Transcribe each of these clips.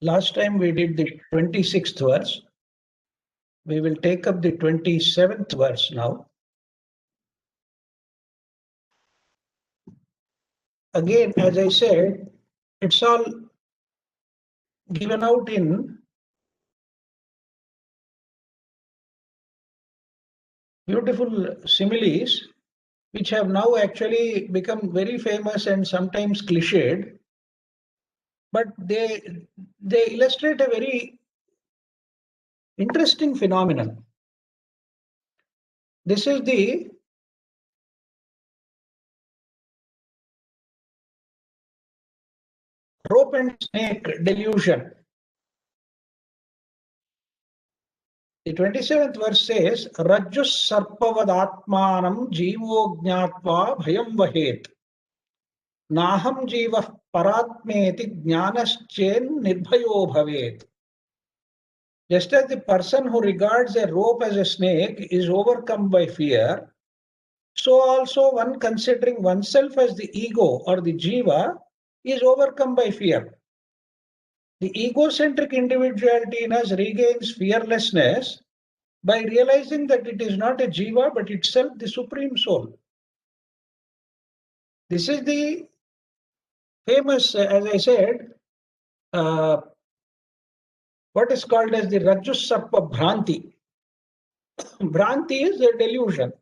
Last time we did the 26th verse. We will take up the 27th verse now. Again, as I said, it's all given out in beautiful similes, which have now actually become very famous and sometimes cliched, but they illustrate a very interesting phenomenon. This is the rope and snake delusion. The 27th verse says, Rajjus sarpavadatmanam jivo jnatva bhayam vahet. Naham jiva paratmeti jnanaschen nirbhayo bhavet. Just as the person who regards a rope as a snake is overcome by fear, so also one considering oneself as the ego or the jiva is overcome by fear. The egocentric individuality in us regains fearlessness by realizing that it is not a jiva but itself the supreme soul. This is the famous, as I said, what is called as the Rajjus Sarpa Bhranti. Bhranti is a delusion.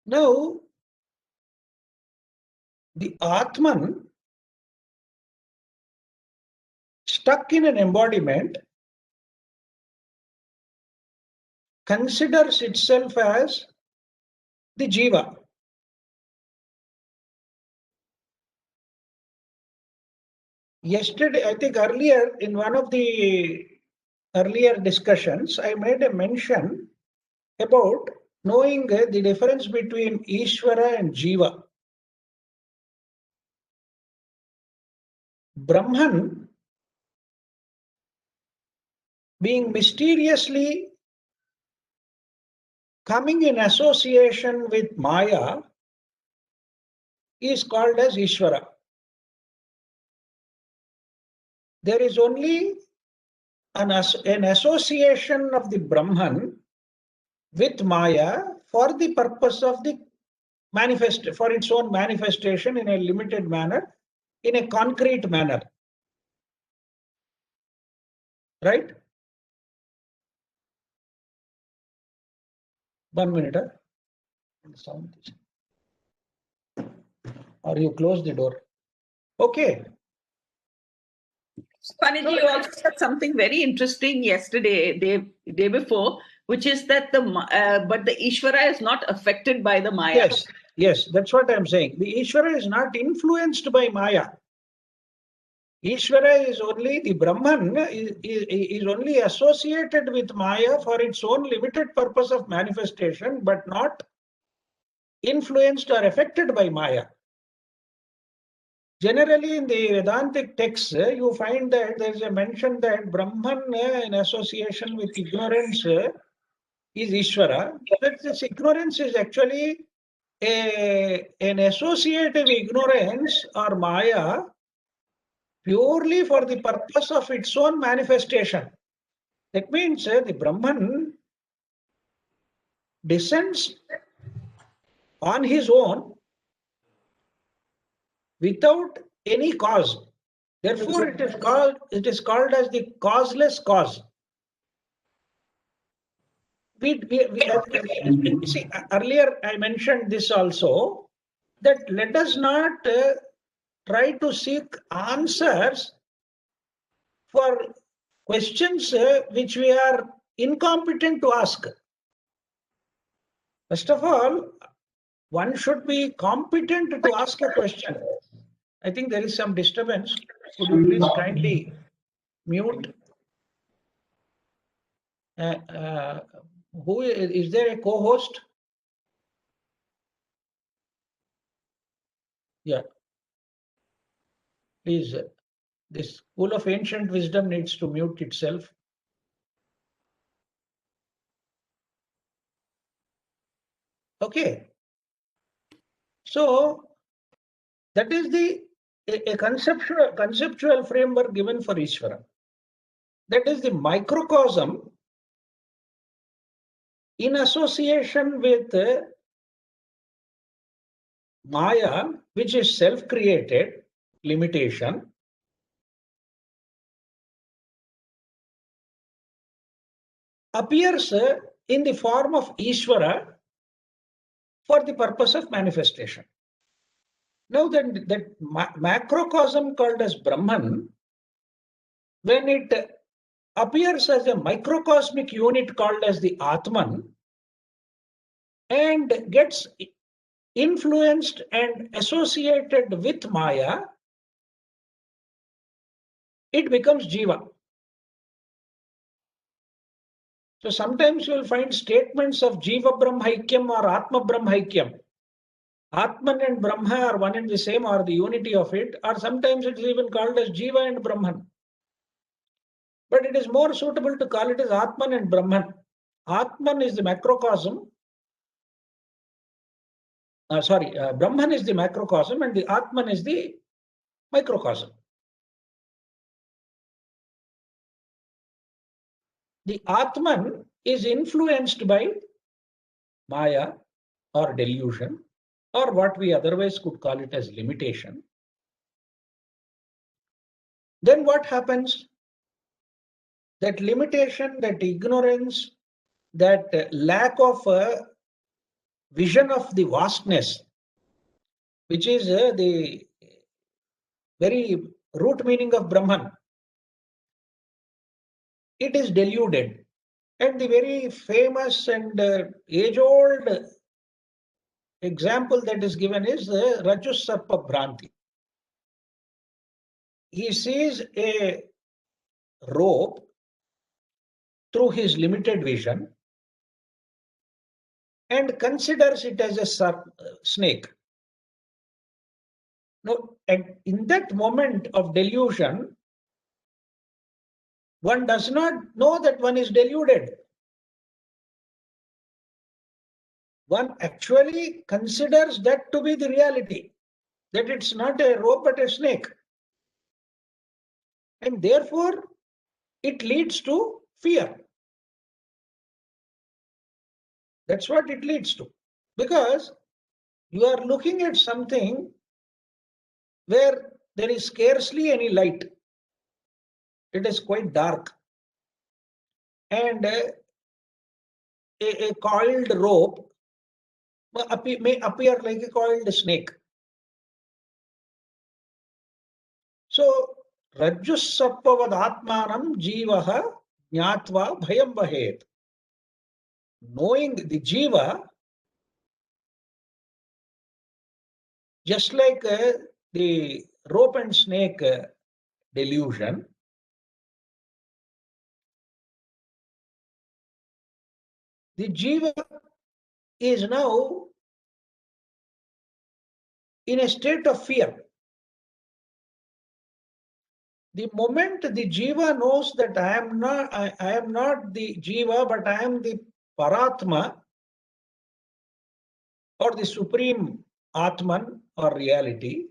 Now, the Atman, stuck in an embodiment, considers itself as the jiva. Yesterday, I think earlier in one of the earlier discussions, I made a mention about knowing the difference between Ishvara and Jiva. Brahman, being mysteriously coming in association with Maya, is called as Ishvara. There is only an association of the Brahman with Maya for the purpose of the for its own manifestation in a limited manner, in a concrete manner. Right? 1 minute. Or you close the door. Okay. Funny, you also said something very interesting yesterday, day before, which is that but the Ishvara is not affected by the Maya. Yes, that's what I'm saying. The Ishvara is not influenced by Maya. Ishvara is only, the Brahman is only associated with Maya for its own limited purpose of manifestation, but not influenced or affected by Maya. Generally, in the Vedantic texts, you find that there is a mention that Brahman in association with ignorance is Ishvara. But this ignorance is actually an associative ignorance or Maya purely for the purpose of its own manifestation. That means the Brahman descends on his own without any cause. Therefore, it is called as the causeless cause. See, earlier I mentioned this also, that let us not try to seek answers for questions which we are incompetent to ask. First of all, one should be competent to ask a question. I think there is some disturbance. Could you please kindly mute? Who is there a co-host? Yeah. Please, this School of Ancient Wisdom needs to mute itself. Okay. So that is the a conceptual framework given for Ishvara. That is the microcosm in association with Maya, which is self-created limitation, appears in the form of Ishvara for the purpose of manifestation. Now that macrocosm called as Brahman, when it appears as a microcosmic unit called as the Atman and gets influenced and associated with Maya, it becomes Jiva. So sometimes you will find statements of Jiva Brahmaikyam or Atma Brahmaikyam. Atman and Brahma are one and the same, or the unity of it, or sometimes it is even called as Jiva and Brahman. But it is more suitable to call it as Atman and Brahman. Atman is the macrocosm. Brahman is the macrocosm and the Atman is the microcosm. The Atman is influenced by Maya or delusion, or what we otherwise could call it as limitation. Then what happens? That limitation, that ignorance, that lack of vision of the vastness, which is the very root meaning of Brahman, it is deluded. And the very famous and age-old example that is given is the Rajus Sarpa Bhranti. He sees a rope through his limited vision and considers it as a snake. Now, and in that moment of delusion, one does not know that one is deluded. One actually considers that to be the reality, that it's not a rope but a snake. And therefore, it leads to fear. That's what it leads to. Because you are looking at something where there is scarcely any light. It is quite dark. And a coiled rope may appear like a coiled snake. So, Rajjus Sappavad Atmanam Jivaha Jnatva Bhayam Vahet. Knowing the Jiva, just like the rope and snake delusion, the Jiva is now in a state of fear. The moment the Jiva knows that I am not the Jiva, but I am the Paratma or the Supreme Atman or reality,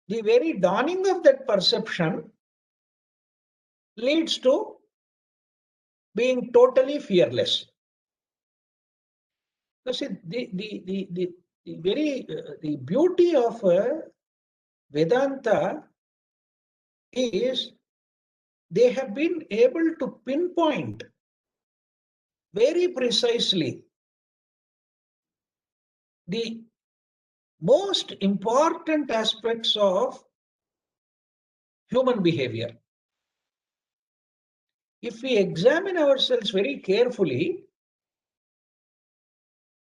the very dawning of that perception leads to being totally fearless. You see, the beauty of Vedanta is they have been able to pinpoint very precisely the most important aspects of human behavior. If we examine ourselves very carefully,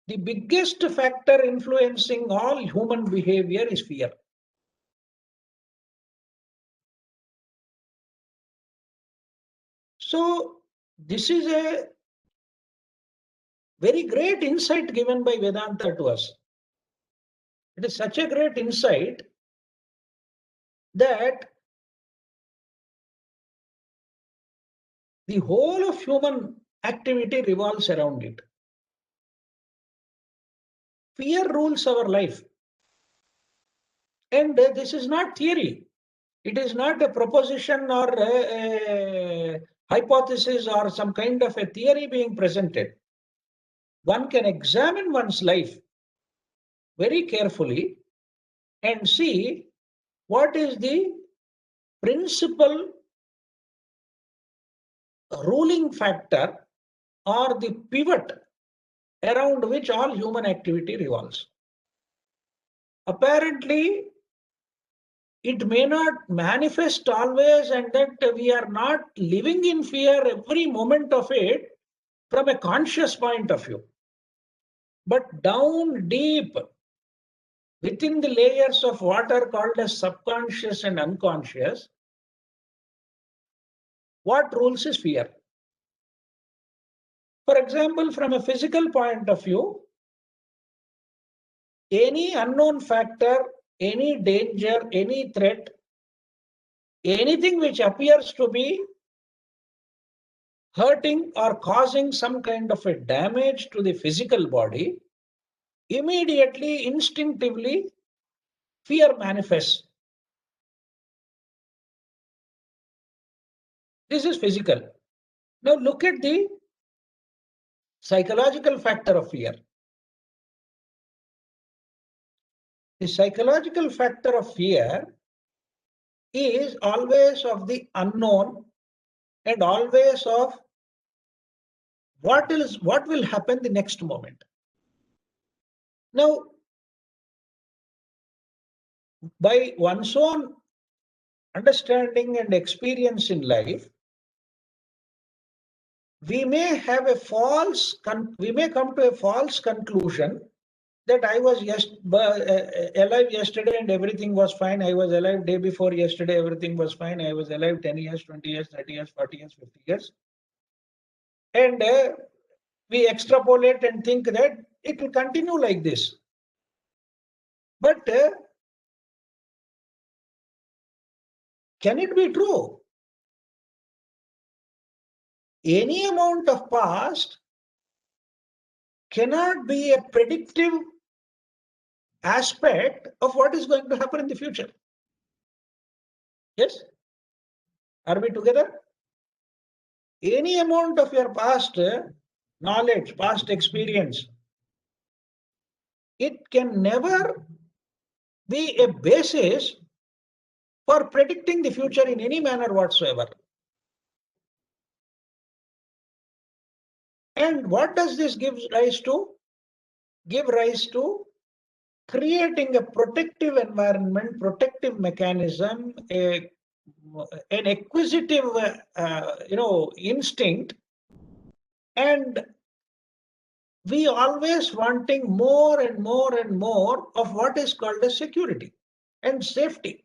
the biggest factor influencing all human behavior is fear. So, this is a very great insight given by Vedanta to us. It is such a great insight that the whole of human activity revolves around it. Fear rules our life. And this is not theory. It is not a proposition or a hypothesis or some kind of a theory being presented. One can examine one's life very carefully and see what is the principal ruling factor or the pivot around which all human activity revolves. Apparently, it may not manifest always, and that we are not living in fear every moment of it from a conscious point of view. But down deep within the layers of what are called as subconscious and unconscious, what rules is fear. For example, from a physical point of view, any unknown factor, any danger, any threat, anything which appears to be hurting or causing some kind of a damage to the physical body, immediately, instinctively, fear manifests. This is physical. Now look at the psychological factor of fear. The psychological factor of fear is always of the unknown and always of what will happen the next moment. Now, by one's own understanding and experience in life, we may come to a false conclusion that I was alive yesterday and everything was fine. I was alive day before yesterday, everything was fine. I was alive 10 years, 20 years, 30 years, 40 years, 50 years. And we extrapolate and think that it will continue like this. But can it be true? Any amount of past cannot be a predictive aspect of what is going to happen in the future. Yes? Are we together? Any amount of your past knowledge, past experience, it can never be a basis for predicting the future in any manner whatsoever. And what does this give rise to? Give rise to creating a protective environment, protective mechanism, an acquisitive, instinct, and we always wanting more and more and more of what is called as security and safety.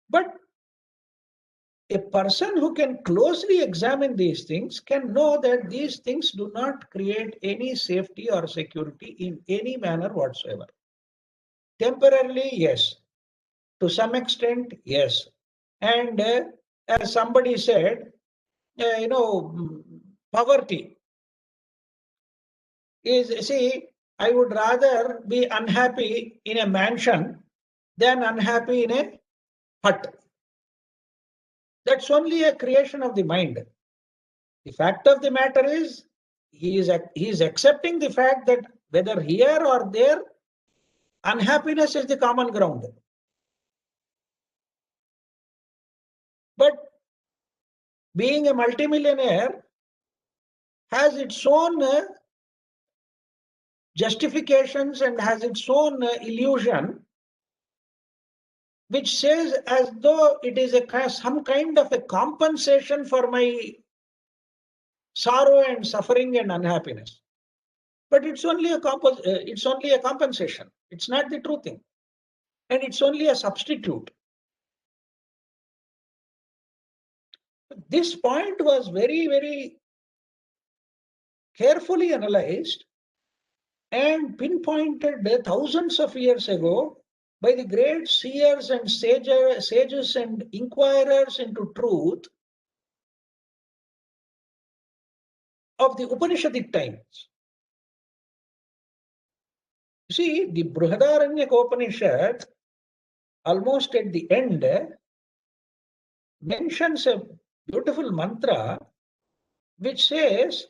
But a person who can closely examine these things can know that these things do not create any safety or security in any manner whatsoever. Temporarily, yes. To some extent, yes. And as somebody said, poverty is, see, I would rather be unhappy in a mansion than unhappy in a hut. That's only a creation of the mind. The fact of the matter is, he is accepting the fact that whether here or there, unhappiness is the common ground. But being a multimillionaire has its own justifications and has its own illusion, which says as though it is some kind of a compensation for my sorrow and suffering and unhappiness. But it's only a compensation. It's not the true thing. And it's only a substitute. This point was very, very carefully analyzed and pinpointed thousands of years ago by the great seers and sages and inquirers into truth of the Upanishadic times. See, the Brihadaranyaka Upanishad, almost at the end, mentions a beautiful mantra which says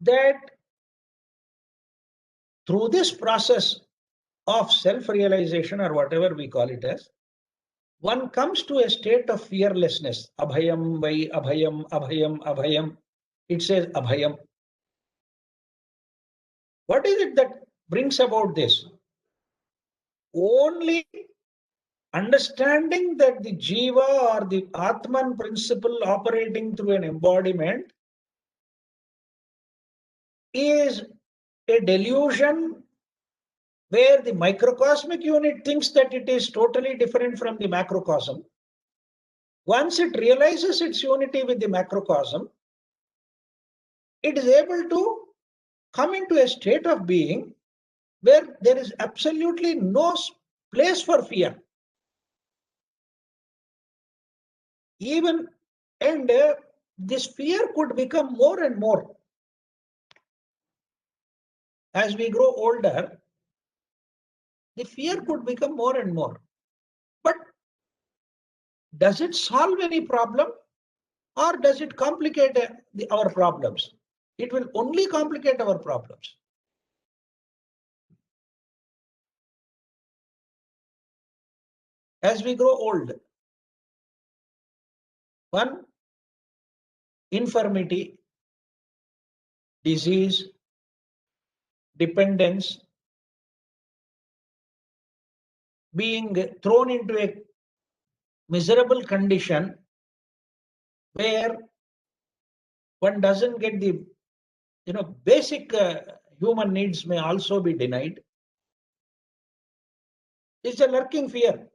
that through this process of self-realization, or whatever we call it as, one comes to a state of fearlessness. Abhayam vai abhayam, abhayam, abhayam. It says abhayam. What is it that brings about this? Only understanding that the Jiva or the Atman principle operating through an embodiment is a delusion where the microcosmic unit thinks that it is totally different from the macrocosm. Once it realizes its unity with the macrocosm, it is able to come into a state of being where there is absolutely no place for fear. Even and this fear could become more and more. As we grow older, the fear could become more and more. But does it solve any problem, or does it complicate our problems? It will only complicate our problems. As we grow old, one, infirmity, disease, dependence, being thrown into a miserable condition where one doesn't get the basic human needs may also be denied. It's a lurking fear.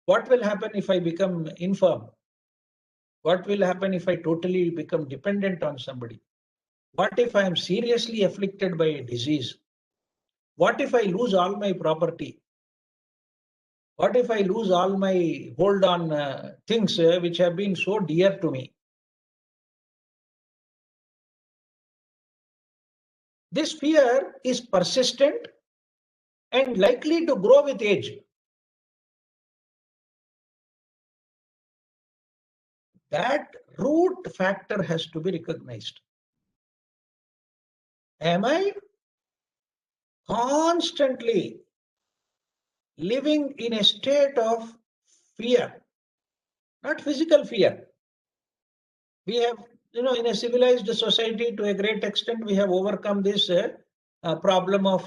What will happen if I become infirm? What will happen if I totally become dependent on somebody? What if I am seriously afflicted by a disease? What if I lose all my property? What if I lose all my hold on things which have been so dear to me? This fear is persistent and likely to grow with age. That root factor has to be recognized. Am I constantly living in a state of fear? Not physical fear. We have, in a civilized society, to a great extent, we have overcome this problem of,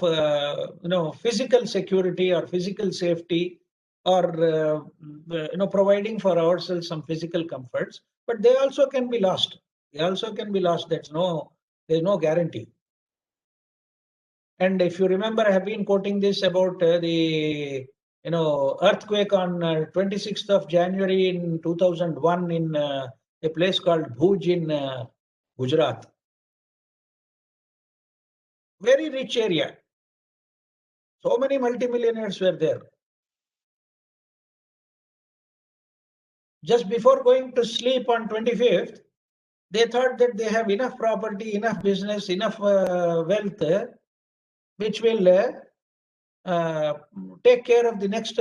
physical security or physical safety, or, providing for ourselves some physical comforts. But they also can be lost. They also can be lost. There's no guarantee. And if you remember, I have been quoting this about the earthquake on 26th of January in 2001 in a place called Bhuj in Gujarat. Very rich area. So many multimillionaires were there. Just before going to sleep on 25th, they thought that they have enough property, enough business, enough wealth, which will take care of the next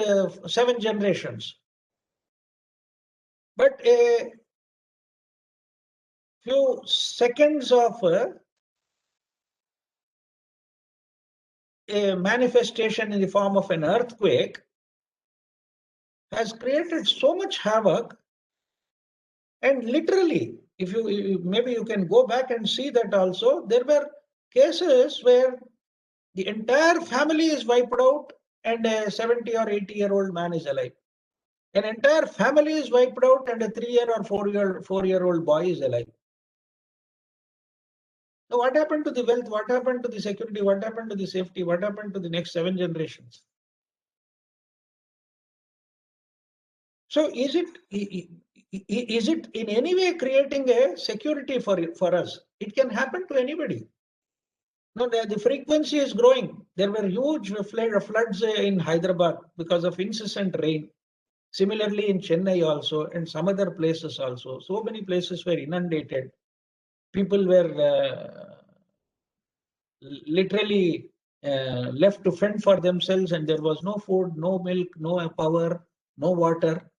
7 generations. But a few seconds of a manifestation in the form of an earthquake has created so much havoc. And literally, if you maybe you can go back and see that also, there were cases where the entire family is wiped out and a 70 or 80-year-old man is alive. An entire family is wiped out and a 3-year or 4-year-old boy is alive. So what happened to the wealth? What happened to the security? What happened to the safety? What happened to the next 7 generations? So is it in any way creating a security for us? It can happen to anybody. No, the frequency is growing. There were huge floods in Hyderabad because of incessant rain. Similarly in Chennai also, and some other places also. So many places were inundated. People were literally, left to fend for themselves, and there was no food, no milk, no power, no water.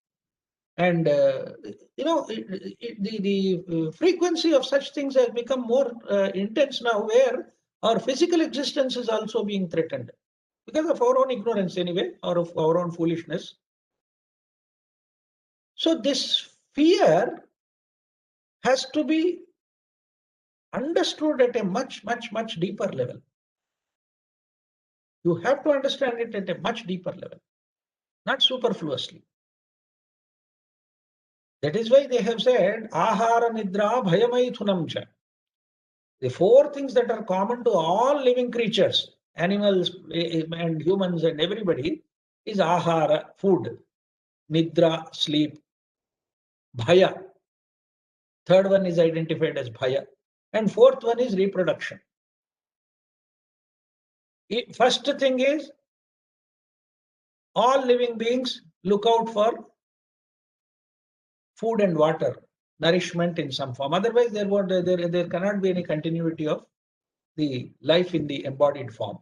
And the frequency of such things has become more intense now, where our physical existence is also being threatened because of our own ignorance anyway, or of our own foolishness. So this fear has to be understood at a much, much, much deeper level. You have to understand it at a much deeper level, not superfluously. That is why they have said, Ahara Nidra Bhayamaithunam cha. The four things that are common to all living creatures, animals and humans and everybody, is Ahara, food, Nidra, sleep, Bhaya. Third one is identified as Bhaya. And fourth one is reproduction. First thing is, all living beings look out for food and water, nourishment in some form. Otherwise, there cannot be any continuity of the life in the embodied form.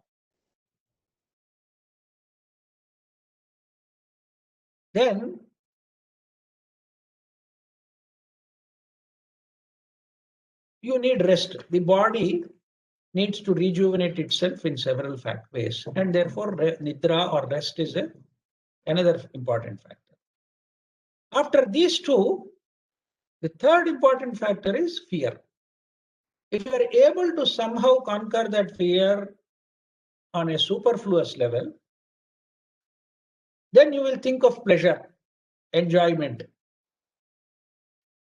Then you need rest. The body needs to rejuvenate itself in several ways, and therefore nidra or rest is another important factor. After these two, the third important factor is fear. If you are able to somehow conquer that fear on a superfluous level, then you will think of pleasure, enjoyment.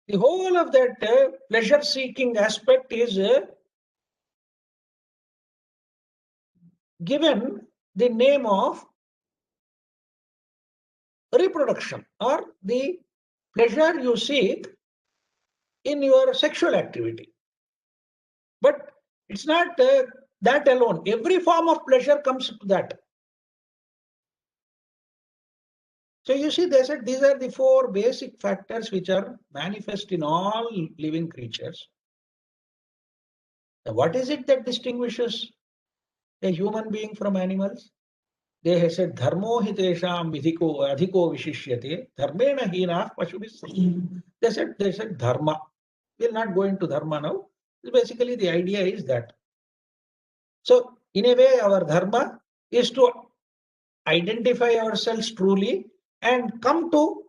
The whole of that pleasure-seeking aspect is given the name of reproduction, or the pleasure you seek in your sexual activity. But it's not that alone. Every form of pleasure comes to that. So you see, they said these are the four basic factors which are manifest in all living creatures. Now, what is it that distinguishes a human being from animals? They have said, Dharmo hitesham vidhiko adhiko vishishyate, dharmena hinah pashubhis. They said dharma. We'll not go into dharma now. Basically, the idea is that. So, in a way, our dharma is to identify ourselves truly and come to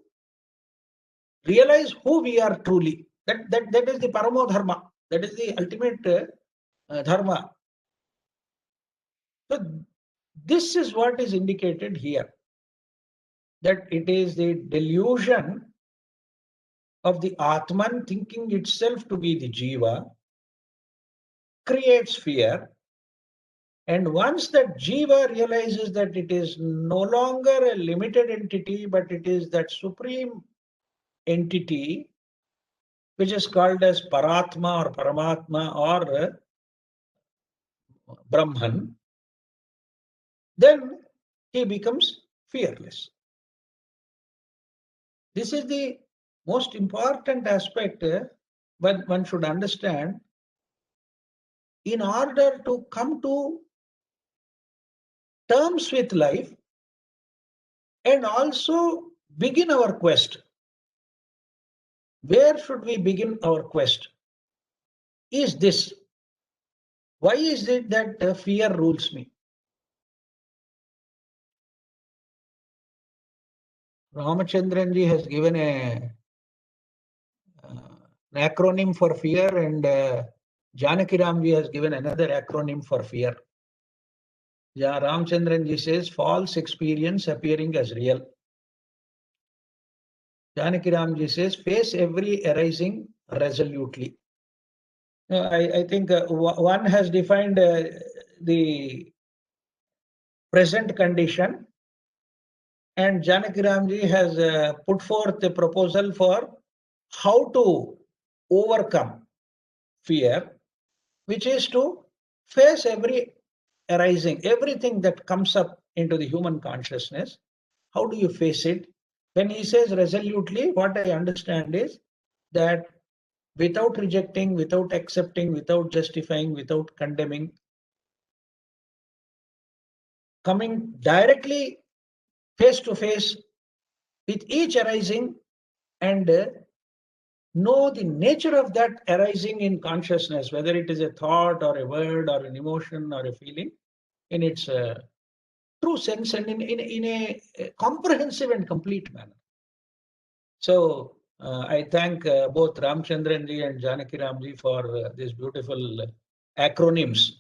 realize who we are truly. That is the paramo dharma. That is the ultimate dharma. So this is what is indicated here. That it is the delusion of the Atman thinking itself to be the Jiva creates fear. And once that Jiva realizes that it is no longer a limited entity, but it is that supreme entity, which is called as Paratma or Paramatma or Brahman, then he becomes fearless. This is the most important aspect one should understand in order to come to terms with life and also begin our quest. Where should we begin our quest? Is this. Why is it that fear rules me? Ramachandranji has given an acronym for fear, and Janaki Ramji has given another acronym for fear. Yeah, Ramchandranji says false experience appearing as real. Janaki Ramji says face every arising resolutely. I think one has defined the present condition, and Janaki Ramji has put forth a proposal for how to overcome fear, which is to face every arising, everything that comes up into the human consciousness. How do you face it? When he says resolutely, what I understand is that without rejecting, without accepting, without justifying, without condemning, coming directly face to face with each arising and know the nature of that arising in consciousness, whether it is a thought or a word or an emotion or a feeling, in its true sense and in a comprehensive and complete manner. So I thank both Ramchandranji and Janaki Ramji for these beautiful acronyms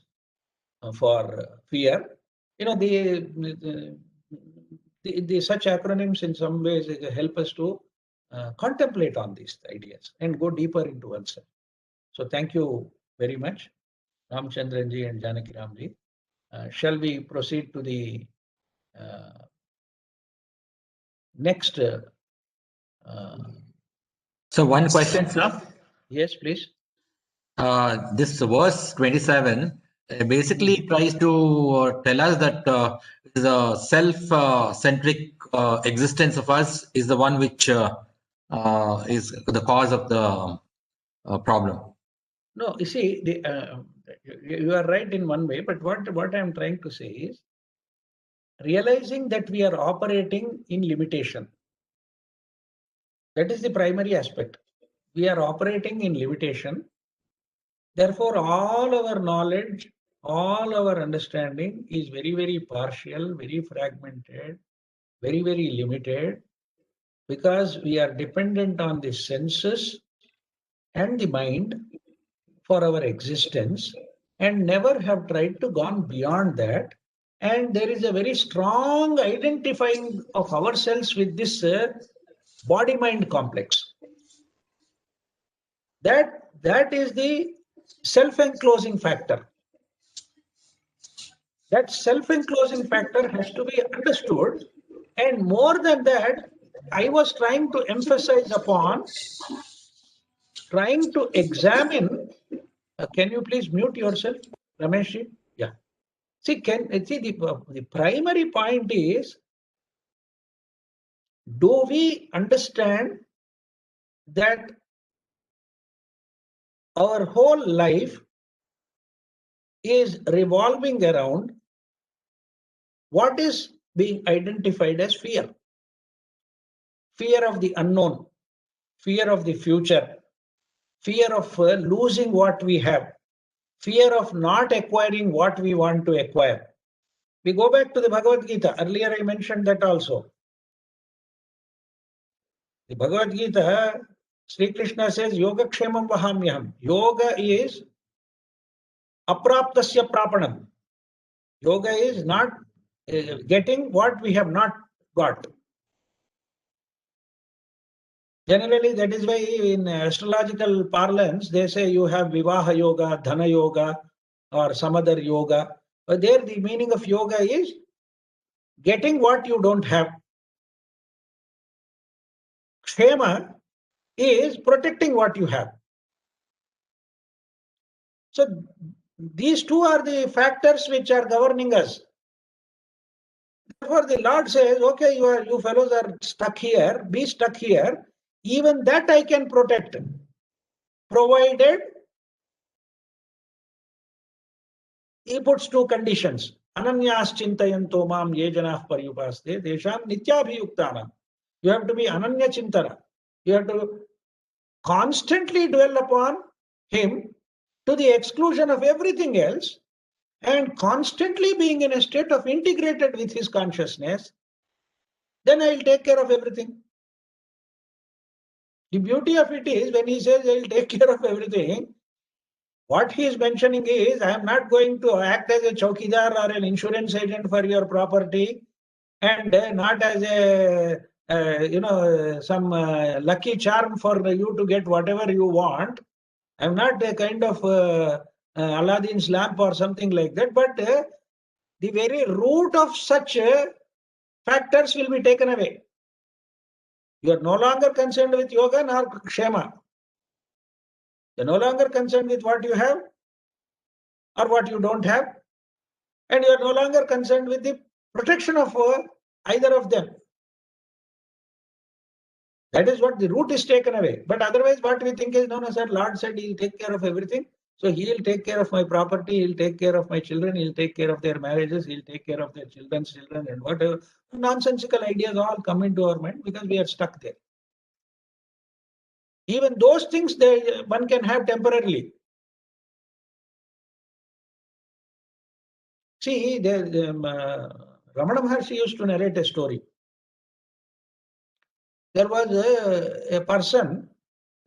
for fear. You know, the such acronyms in some ways help us to contemplate on these ideas and go deeper into oneself. So thank you very much, Ramchandranji and Janaki Ramji. Shall we proceed to the next? So one question, sir. Yes, please. This verse 27 basically tries to tell us that the self-centric existence of us is the one which is the cause of the problem. No, you see, you are right in one way, but what I am trying to say is realizing that we are operating in limitation. That is the primary aspect. We are operating in limitation. Therefore, all our knowledge, all our understanding is very, very partial, very fragmented, very, very limited, because we are dependent on the senses and the mind for our existence and never have tried to gone beyond that. And there is a very strong identifying of ourselves with this body-mind complex. That is the self-enclosing factor. That self-enclosing factor has to be understood. And more than that, I was trying to emphasize upon trying to examine. Can you please mute yourself, Ramesh? Yeah. See, the primary point is, do we understand that our whole life is revolving around what is being identified as fear? Fear of the unknown, fear of the future, fear of losing what we have, fear of not acquiring what we want to acquire. We go back to the Bhagavad Gita. Earlier I mentioned that also. The Bhagavad Gita, Sri Krishna says, Yoga Kshemam Vahamyaham. Yoga is apraptasya prapanam. Yoga is not getting what we have not got. Generally, that is why in astrological parlance, they say you have Vivaha Yoga, Dhana Yoga, or some other yoga. But there, the meaning of yoga is getting what you don't have. Kshema is protecting what you have. So these two are the factors which are governing us. Therefore, the Lord says, okay, you fellows are stuck here, be stuck here. Even that I can protect, provided he puts two conditions. Ananyas chintayanto mam ye janah paryupaste desham nityabhiyuktanam. You have to be ananya chintana. You have to constantly dwell upon him to the exclusion of everything else, and constantly being in a state of integrated with his consciousness. Then I will take care of everything. The beauty of it is, when he says I will take care of everything, what he is mentioning is, I am not going to act as a chowkidar or an insurance agent for your property, and not as a some lucky charm for you to get whatever you want. I am not a kind of Aladdin's lamp or something like that, but the very root of such factors will be taken away. You are no longer concerned with yoga nor kshema. You are no longer concerned with what you have or what you don't have, and you are no longer concerned with the protection of either of them. That is what the root is taken away. But otherwise, what we think is, no, sir, Lord said he'll take care of everything. So he'll take care of my property, he'll take care of my children, he'll take care of their marriages, he'll take care of their children's children, and whatever. Nonsensical ideas all come into our mind because we are stuck there. Even those things one can have temporarily. See, Ramana Maharshi used to narrate a story. There was a person,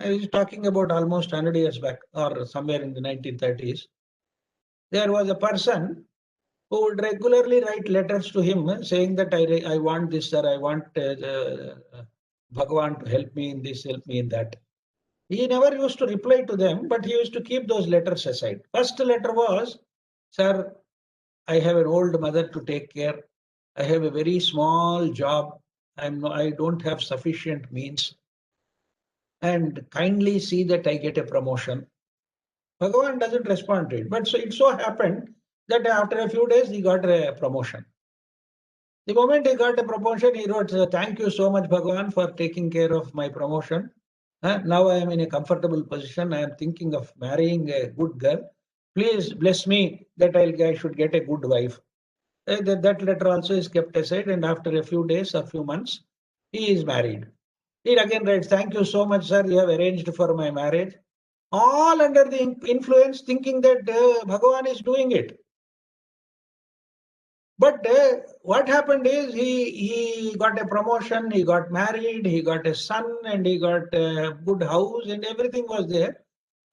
I was talking about almost 100 years back or somewhere in the 1930s. There was a person who would regularly write letters to him saying that I want this, sir, I want Bhagavan to help me in this, help me in that. He never used to reply to them, but he used to keep those letters aside. First letter was, sir, I have an old mother to take care. I have a very small job. I don't have sufficient means. And kindly see that I get a promotion. Bhagavan doesn't respond to it. But so it so happened that after a few days, he got a promotion. The moment he got a promotion, he wrote, thank you so much, Bhagavan, for taking care of my promotion. Now I am in a comfortable position. I am thinking of marrying a good girl. Please bless me that I should get a good wife. That letter also is kept aside, and after a few days or few months, he is married. He again writes, thank you so much, sir. You have arranged for my marriage. All under the influence, thinking that Bhagavan is doing it. But what happened is he got a promotion, he got married, he got a son, and he got a good house, and everything was there.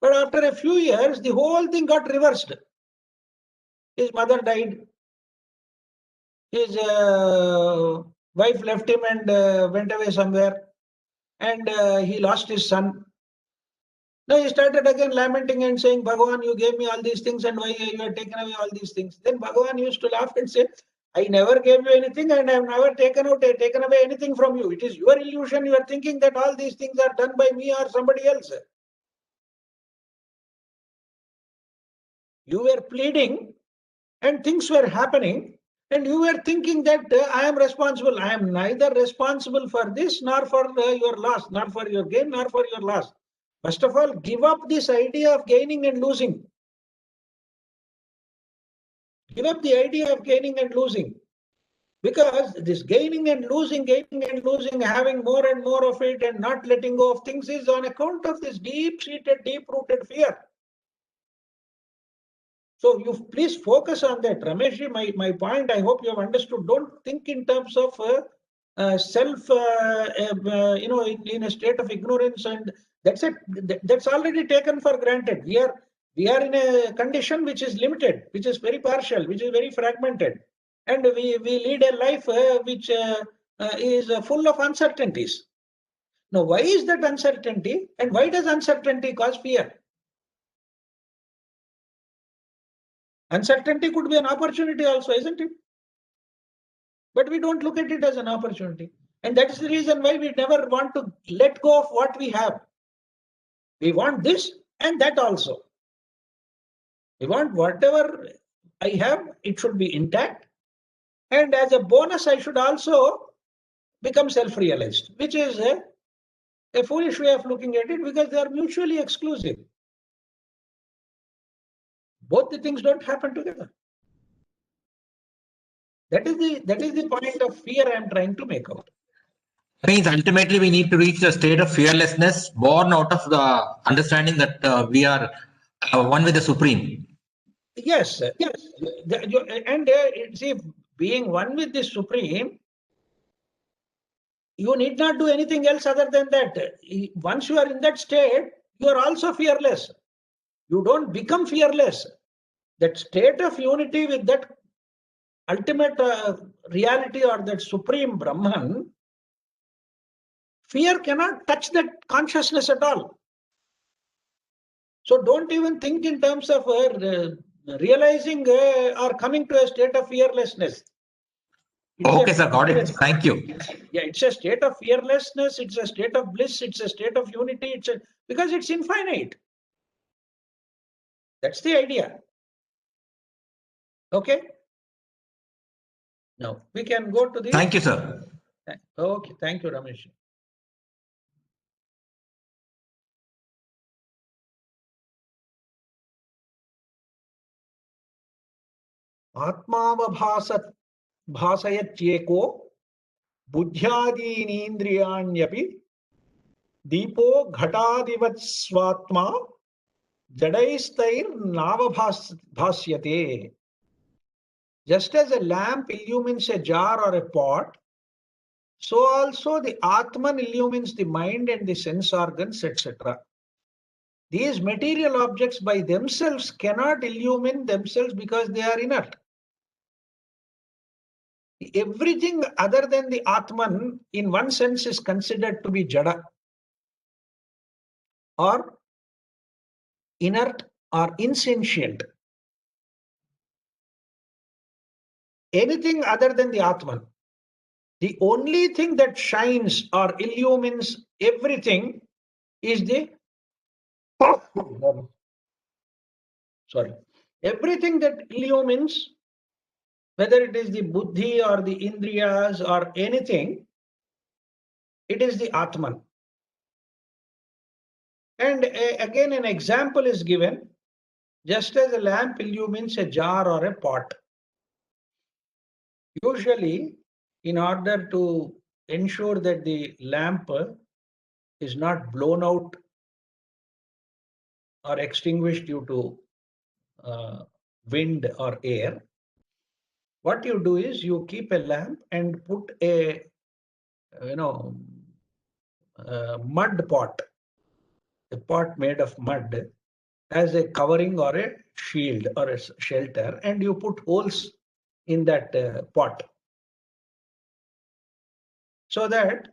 But after a few years, the whole thing got reversed. His mother died. His wife left him and went away somewhere, and he lost his son. Now he started again lamenting and saying, Bhagavan, you gave me all these things, and why you have taken away all these things? Then Bhagavan used to laugh and say, I never gave you anything, and I have never taken away anything from you. It is your illusion. You are thinking that all these things are done by me or somebody else. You were pleading, and things were happening, and you were thinking that I am responsible. I am neither responsible for this, nor for your loss, nor for your gain, nor for your loss. First of all, give up this idea of gaining and losing. Give up the idea of gaining and losing. Because this gaining and losing, having more and more of it and not letting go of things is on account of this deep-seated, deep-rooted fear. So you please focus on that. Ramesh, my point, I hope you have understood. Don't think in terms of self, in a state of ignorance, and that's it. That's already taken for granted. We are in a condition which is limited, which is very partial, which is very fragmented, and we lead a life which is full of uncertainties. Now, why is that uncertainty, and why does uncertainty cause fear? Uncertainty could be an opportunity also, isn't it? But we don't look at it as an opportunity. And that is the reason why we never want to let go of what we have. We want this and that also. We want whatever I have, it should be intact. And as a bonus, I should also become self-realized, which is a foolish way of looking at it because they are mutually exclusive. Both the things don't happen together. That is the point of fear I am trying to make out. Means ultimately we need to reach a state of fearlessness born out of the understanding that we are one with the Supreme. Yes. And see, being one with the Supreme, you need not do anything else other than that. Once you are in that state, you are also fearless. You don't become fearless. That state of unity with that ultimate reality or that Supreme Brahman, fear cannot touch that consciousness at all. So don't even think in terms of realizing or coming to a state of fearlessness. Okay, sir, got it. Thank you. Yeah, it's a state of fearlessness, it's a state of bliss, it's a state of unity, because it's infinite. That's the idea. Okay? Now, we can go to the... Thank you, sir. Okay, thank you, Ramesh. Atmavabhasat bhasayatyeko buddhyadinindriyanyapi deepo ghatadivat swatma jadaistair navabhasyate. Just as a lamp illumines a jar or a pot, so also the Atman illumines the mind and the sense organs, etc. These material objects by themselves cannot illumine themselves because they are inert. Everything other than the Atman, in one sense, is considered to be Jada, or inert, or insentient. Anything other than the Atman. The only thing that shines or illumines everything is the everything that illumines, whether it is the buddhi or the indriyas or anything, it is the Atman. And again, an example is given, just as a lamp illumines a jar or a pot. Usually, in order to ensure that the lamp is not blown out or extinguished due to wind or air, what you do is you keep a lamp and put a mud pot, a pot made of mud, as a covering or a shield or a shelter, and you put holes in that pot so that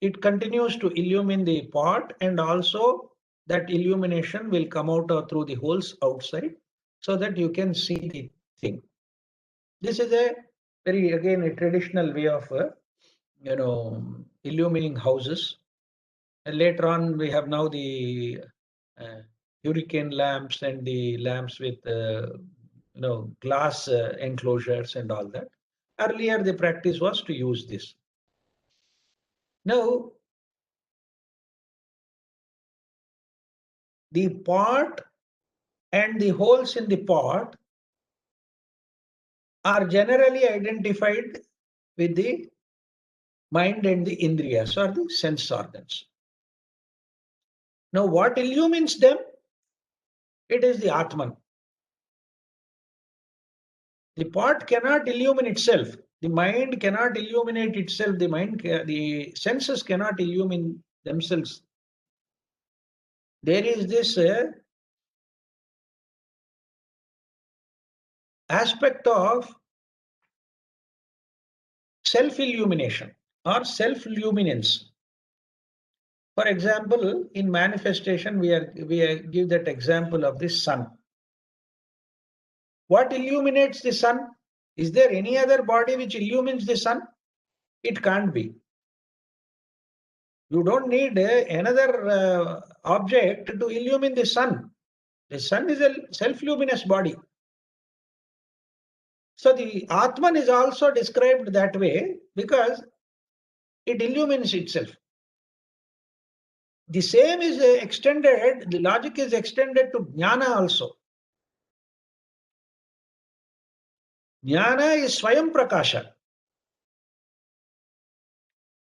it continues to illumine the pot, and also that illumination will come out through the holes outside so that you can see the thing. This is a very, again, a traditional way of illumining houses. And later on, we have now the hurricane lamps and the lamps with glass enclosures and all that. Earlier, the practice was to use this. Now, the pot and the holes in the pot are generally identified with the mind and the indriyas, or the sense organs. Now, what illumines them? It is the Atman. The pot cannot illumine itself. The mind cannot illuminate itself. The senses cannot illumine themselves. There is this aspect of self-illumination or self-luminance. For example, in manifestation, we give that example of the sun. What illuminates the sun? Is there any other body which illumines the sun? It can't be. You don't need another object to illumine the sun. The sun is a self-luminous body. So the Atman is also described that way because it illumines itself. The same is extended, the logic is extended to Jnana also. Jnana is Swayam Prakasha.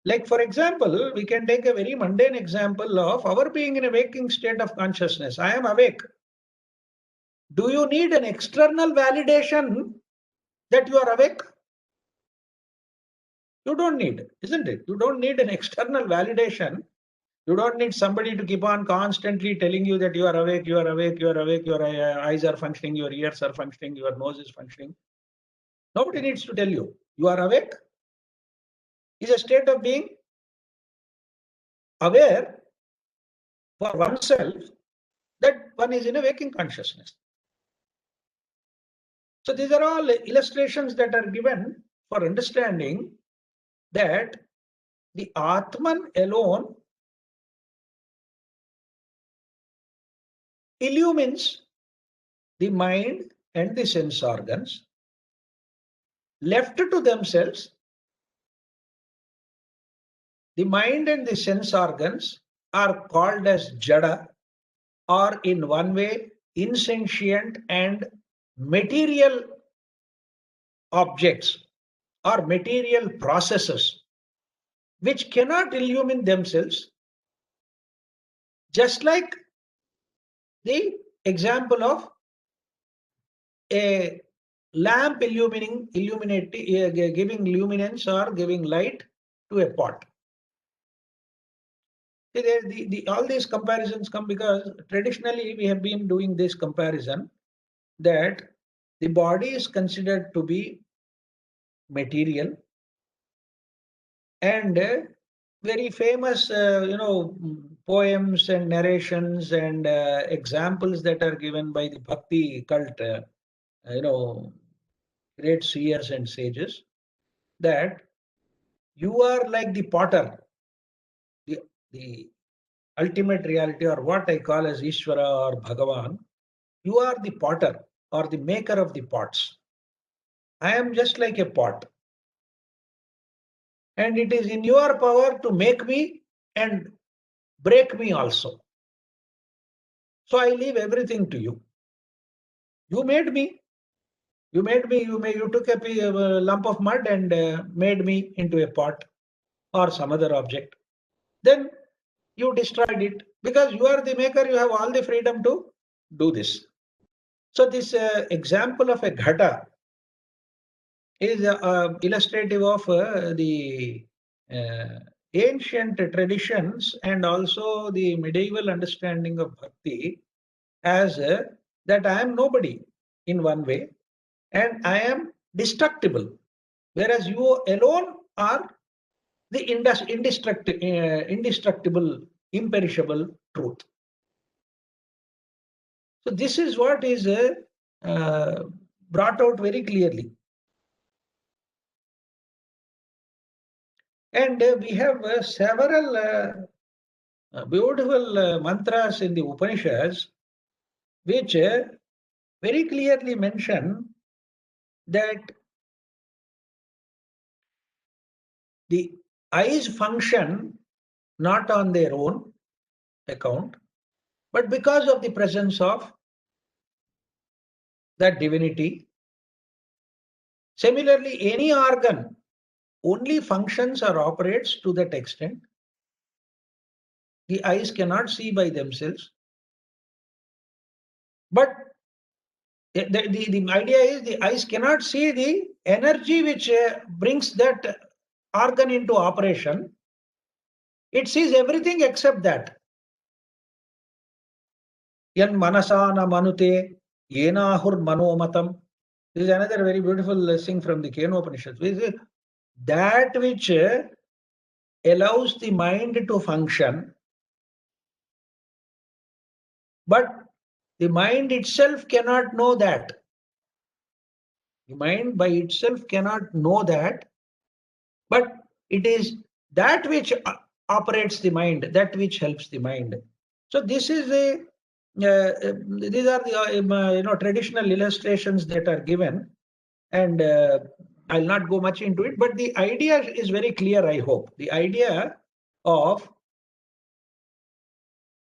Like, for example, we can take a very mundane example of our being in a waking state of consciousness. I am awake. Do you need an external validation that you are awake? You don't need, isn't it? You don't need an external validation. You don't need somebody to keep on constantly telling you that you are awake, you are awake, you are awake, your eyes are functioning, your ears are functioning, your nose is functioning. Nobody needs to tell you. You are awake is a state of being aware for oneself that one is in a waking consciousness. So these are all illustrations that are given for understanding that the Atman alone illumines the mind and the sense organs. Left to themselves, the mind and the sense organs are called as Jada, or in one way insentient and material objects or material processes which cannot illumine themselves, just like the example of a lamp giving luminance or giving light to a pot. All these comparisons come because traditionally we have been doing this comparison that the body is considered to be material, and very famous poems and narrations and examples that are given by the bhakti cult, great seers and sages, that you are like the potter, the ultimate reality, or what I call as Ishvara or Bhagavan. You are the potter or the maker of the pots. I am just like a pot. And it is in your power to make me and break me also. So I leave everything to you. You made me. You took a lump of mud and made me into a pot or some other object. Then you destroyed it. Because you are the maker, you have all the freedom to do this. So this example of a ghata is illustrative of the ancient traditions and also the medieval understanding of bhakti as that I am nobody in one way and I am destructible, whereas you alone are the indestructible, imperishable truth. So this is what is brought out very clearly. And we have several beautiful mantras in the Upanishads which very clearly mention that the eyes function not on their own account, but because of the presence of that divinity. Similarly, any organ only functions or operates to that extent. The eyes cannot see by themselves. But the idea is the eyes cannot see the energy which brings that organ into operation. It sees everything except that. Yan manasana manute yenahur manomatam. This is another very beautiful thing from the Kenopanishad. That which allows the mind to function, but the mind itself cannot know that. The mind by itself cannot know that, but it is that which operates the mind, that which helps the mind. So this is these are the traditional illustrations that are given, and I'll not go much into it, but the idea is very clear, I hope. The idea of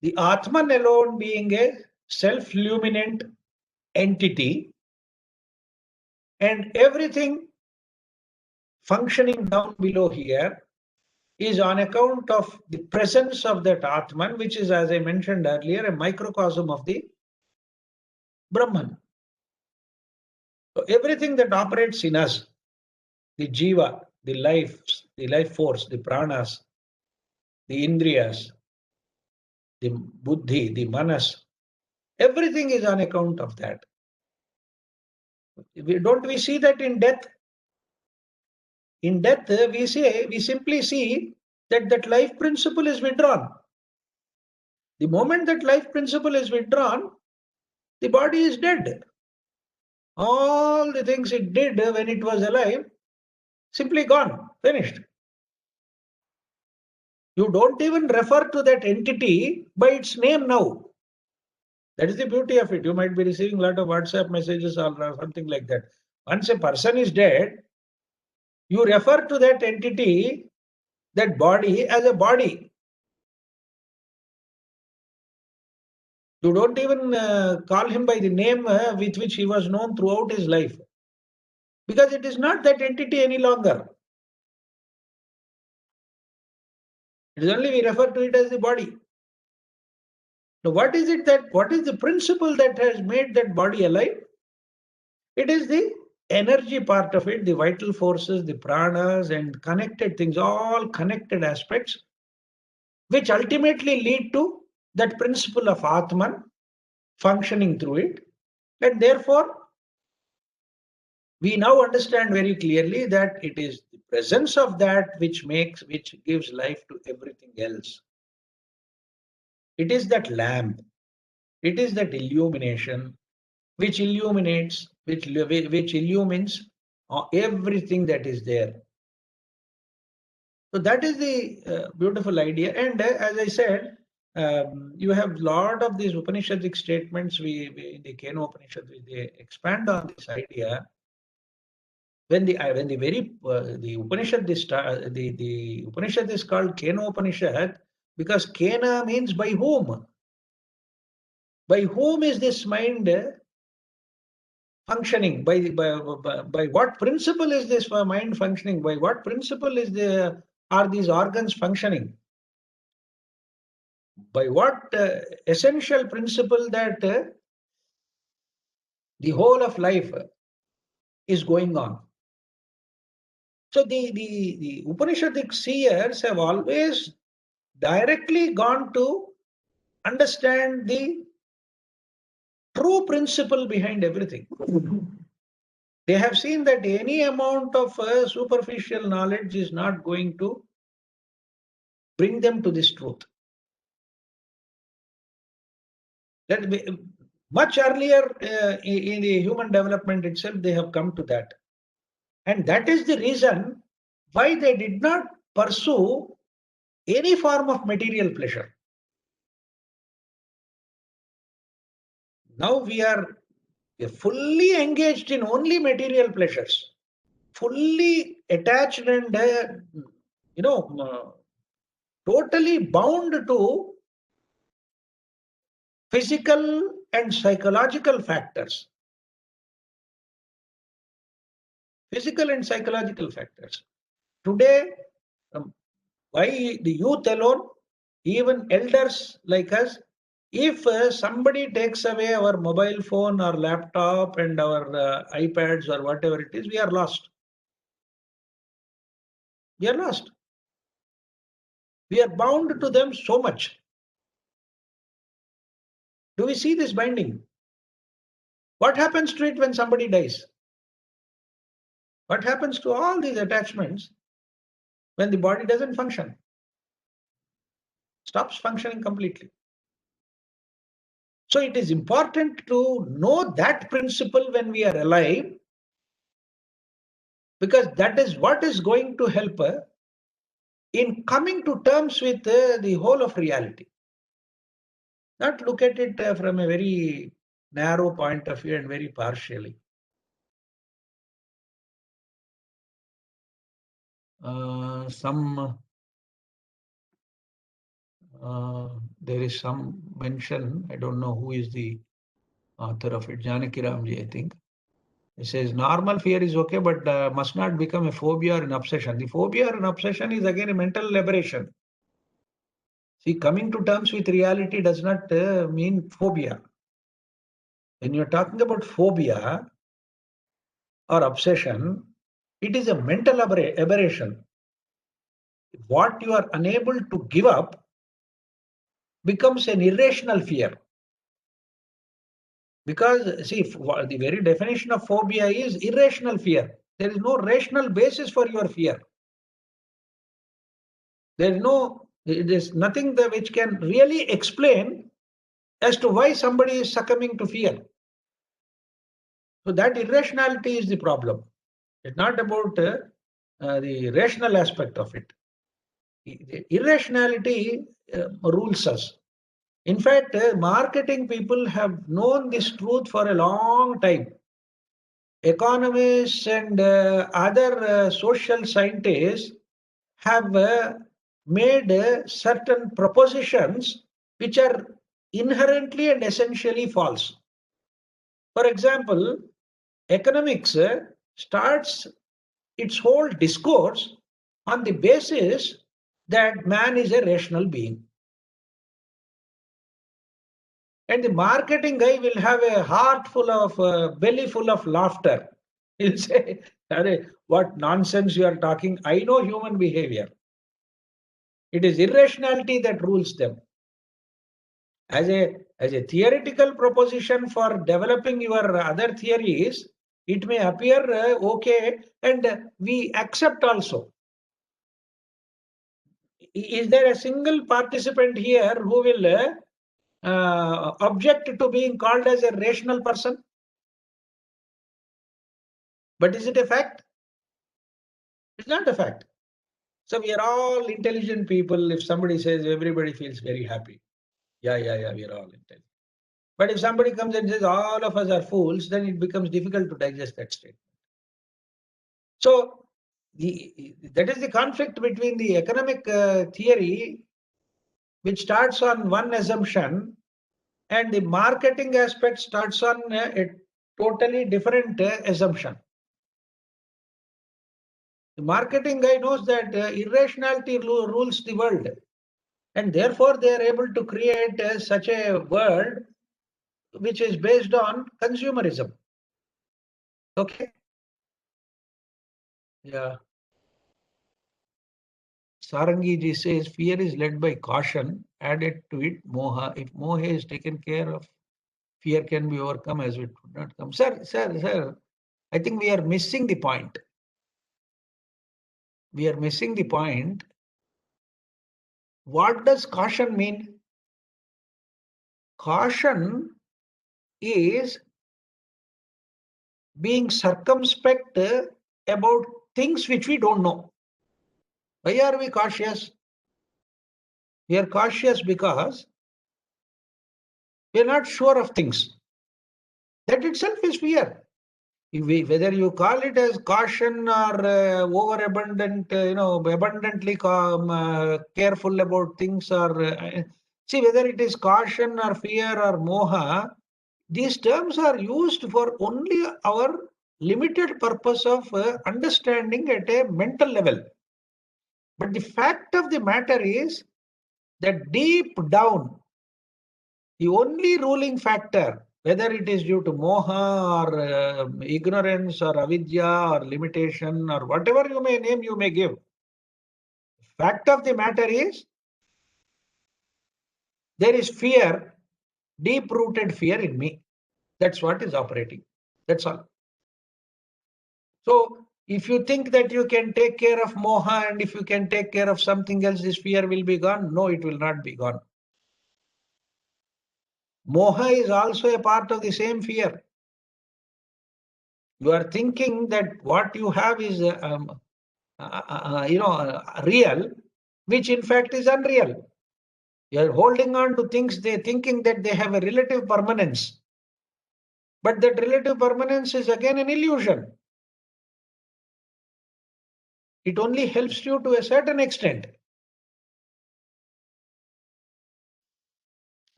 the Atman alone being a self-luminant entity and everything functioning down below here is on account of the presence of that Atman, which is, as I mentioned earlier, a microcosm of the Brahman. So everything that operates in us, the jiva, the life force, the pranas, the indriyas, the buddhi, the manas, everything is on account of that. Don't we see that in death? In death, we simply see that life principle is withdrawn. The moment that life principle is withdrawn, the body is dead. All the things it did when it was alive, simply gone, finished. You don't even refer to that entity by its name now. That is the beauty of it. You might be receiving a lot of WhatsApp messages or something like that. Once a person is dead, you refer to that entity, that body, as a body. You don't even call him by the name with which he was known throughout his life. Because it is not that entity any longer. It is only we refer to it as the body. Now, what is the principle that has made that body alive? It is the energy part of it, the vital forces, the pranas and connected things, all connected aspects, which ultimately lead to that principle of Atman functioning through it. And therefore, we now understand very clearly that it is the presence of that which gives life to everything else. It is that lamp. It is that illumination which illumines everything that is there. So that is the beautiful idea. And as I said, you have a lot of these Upanishadic statements. In the Kena Upanishad, they expand on this idea. When the Upanishad the Upanishad is called Kena Upanishad because Kena means by whom. By whom is this mind functioning? By what principle is this mind functioning? By what principle are these organs functioning? By what essential principle that the whole of life is going on? So the Upanishadic seers have always directly gone to understand the true principle behind everything. They have seen that any amount of superficial knowledge is not going to bring them to this truth. That much earlier in the human development itself, they have come to that. And that is the reason why they did not pursue any form of material pleasure. Now we are fully engaged in only material pleasures, fully attached and totally bound to physical and psychological factors. Physical and psychological factors. Today, why the youth alone, even elders like us, if somebody takes away our mobile phone or laptop and our iPads or whatever it is, we are lost. We are lost. We are bound to them so much. Do we see this binding? What happens to it when somebody dies? What happens to all these attachments when the body doesn't function? Stops functioning completely. So it is important to know that principle when we are alive, because that is what is going to help in coming to terms with the whole of reality. Not look at it from a very narrow point of view and very partially. There is some mention, I don't know who is the author of it, Janaki Ramji, I think. It says normal fear is okay, but must not become a phobia or an obsession. The phobia or an obsession is again a mental aberration. See, coming to terms with reality does not mean phobia. When you're talking about phobia or obsession, it is a mental aberration. What you are unable to give up becomes an irrational fear. Because, see, the very definition of phobia is irrational fear. There is no rational basis for your fear. There is nothing which can really explain as to why somebody is succumbing to fear. So that irrationality is the problem. It's not about the rational aspect of it. The irrationality rules us. In fact, marketing people have known this truth for a long time. Economists and other social scientists have made certain propositions which are inherently and essentially false. For example, economics starts its whole discourse on the basis that man is a rational being. And the marketing guy will have a heart full of, belly full of laughter. He'll say, what nonsense you are talking. I know human behavior. It is irrationality that rules them. As a theoretical proposition for developing your other theories, it may appear okay, and we accept also. Is there a single participant here who will object to being called as a rational person? But is it a fact? It's not a fact. So we are all intelligent people. If somebody says, everybody feels very happy. Yeah, we are all intelligent. But if somebody comes and says all of us are fools, then it becomes difficult to digest that statement. So that is the conflict between the economic theory, which starts on one assumption, and the marketing aspect starts on a totally different assumption. The marketing guy knows that irrationality rules the world, and therefore they are able to create such a world which is based on consumerism. Okay. Yeah. Sarangi ji says fear is led by caution, added to it moha. If moha is taken care of, fear can be overcome as it would not come. Sir, I think we are missing the point. We are missing the point. What does caution mean? Caution is being circumspect about things which we don't know. Why are we cautious? We are cautious because we are not sure of things. That itself is fear. Whether you call it as caution or overabundant, abundantly careful about things, or see whether it is caution or fear or moha, these terms are used for only our limited purpose of understanding at a mental level. But the fact of the matter is that deep down, the only ruling factor, whether it is due to moha or ignorance or avidya or limitation or whatever you may name, you may give. Fact of the matter is there is fear, deep-rooted fear in me. That's what is operating. That's all. So if you think that you can take care of moha and if you can take care of something else, this fear will be gone. No, it will not be gone. Moha is also a part of the same fear. You are thinking that what you have is real, which in fact is unreal. You are holding on to things, thinking that they have a relative permanence. But that relative permanence is again an illusion. It only helps you to a certain extent.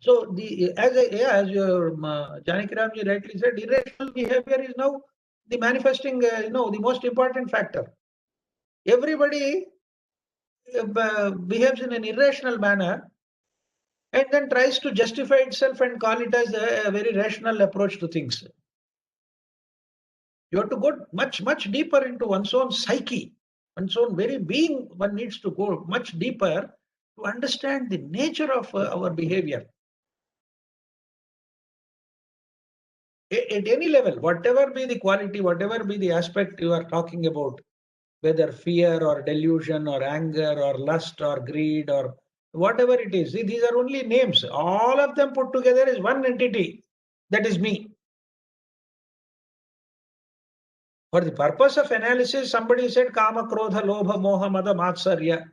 So as your Janaki Ramji rightly said, irrational behavior is now the manifesting, the most important factor. Everybody behaves in an irrational manner and then tries to justify itself and call it as a very rational approach to things. You have to go much, much deeper into one's own psyche, one's own very being. One needs to go much deeper to understand the nature of our behavior. At any level, whatever be the quality, whatever be the aspect you are talking about, whether fear or delusion or anger or lust or greed or whatever it is, see, these are only names. All of them put together is one entity, that is me. For the purpose of analysis, somebody said kama, krodha, lobha, moha, mada, matsarya.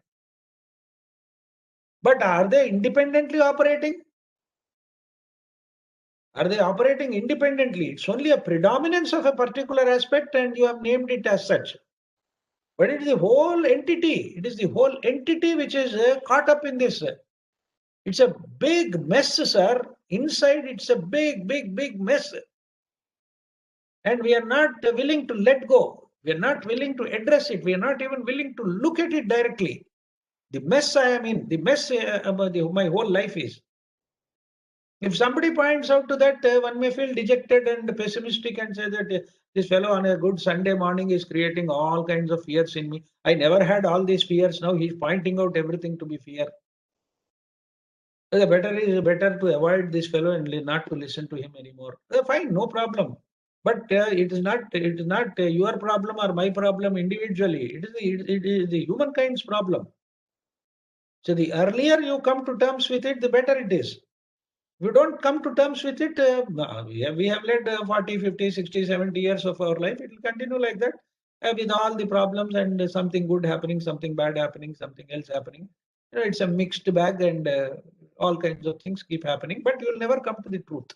But are they independently operating? Are they operating independently? It's only a predominance of a particular aspect and you have named it as such. But it is the whole entity. It is the whole entity which is caught up in this. It's a big mess, sir. Inside, it's a big mess. And we are not willing to let go. We are not willing to address it. We are not even willing to look at it directly. The mess I am in, the mess my whole life is. If somebody points out to that, one may feel dejected and pessimistic and say that this fellow on a good Sunday morning is creating all kinds of fears in me. I never had all these fears. Now he's pointing out everything to be fear. The better to avoid this fellow and not to listen to him anymore. Fine, no problem. But it is not your problem or my problem individually. It is the humankind's problem. So the earlier you come to terms with it, the better it is. If you don't come to terms with it, we have led 40, 50, 60, 70 years of our life. It will continue like that with all the problems and something good happening, something bad happening, something else happening. It's a mixed bag and all kinds of things keep happening, but you will never come to the truth.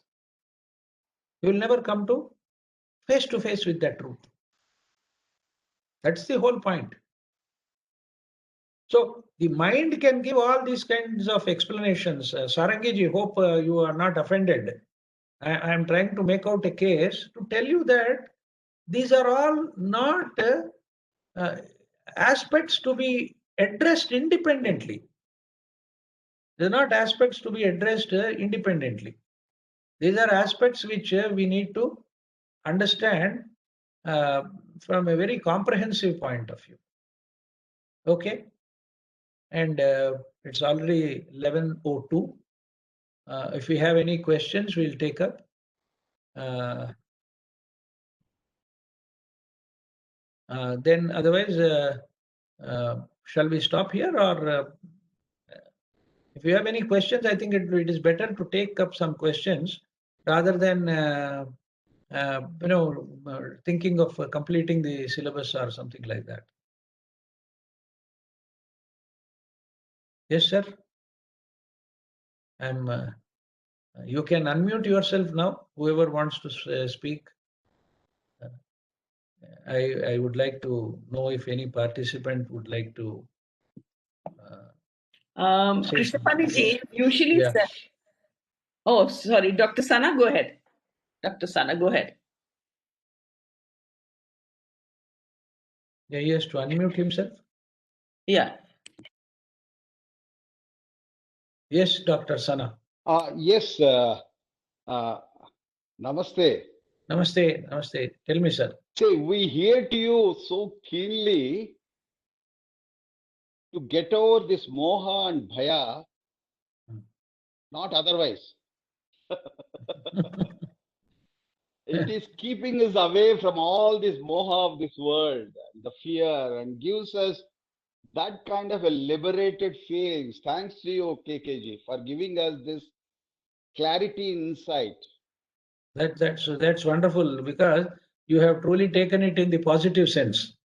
You will never come to face with that truth. That's the whole point. So the mind can give all these kinds of explanations. Sarangiji, hope you are not offended. I am trying to make out a case to tell you that these are all not aspects to be addressed independently. They're not aspects to be addressed independently. These are aspects which we need to understand from a very comprehensive point of view. Okay, and it's already 11:02. If we have any questions, we'll take up. Then otherwise, shall we stop here, or if you have any questions, I think it is better to take up some questions rather than thinking of completing the syllabus or something like that. Yes, sir. You can unmute yourself now, whoever wants to speak. I would like to know if any participant would like to. Krishnaphani ji usually Yeah. says. Oh, sorry, Dr. Sana, go ahead. Dr. Sana, go ahead. Yeah, he has to unmute himself. Yeah. Yes, Dr. Sana. Yes. Namaste. Namaste. Namaste. Tell me, sir. See, we hear to you so keenly to get over this moha and bhaya, not otherwise. It is keeping us away from all this moha of this world, the fear, and gives us that kind of a liberated feelings. Thanks to you, KKG, for giving us this clarity and insight. That's wonderful, because you have truly taken it in the positive sense.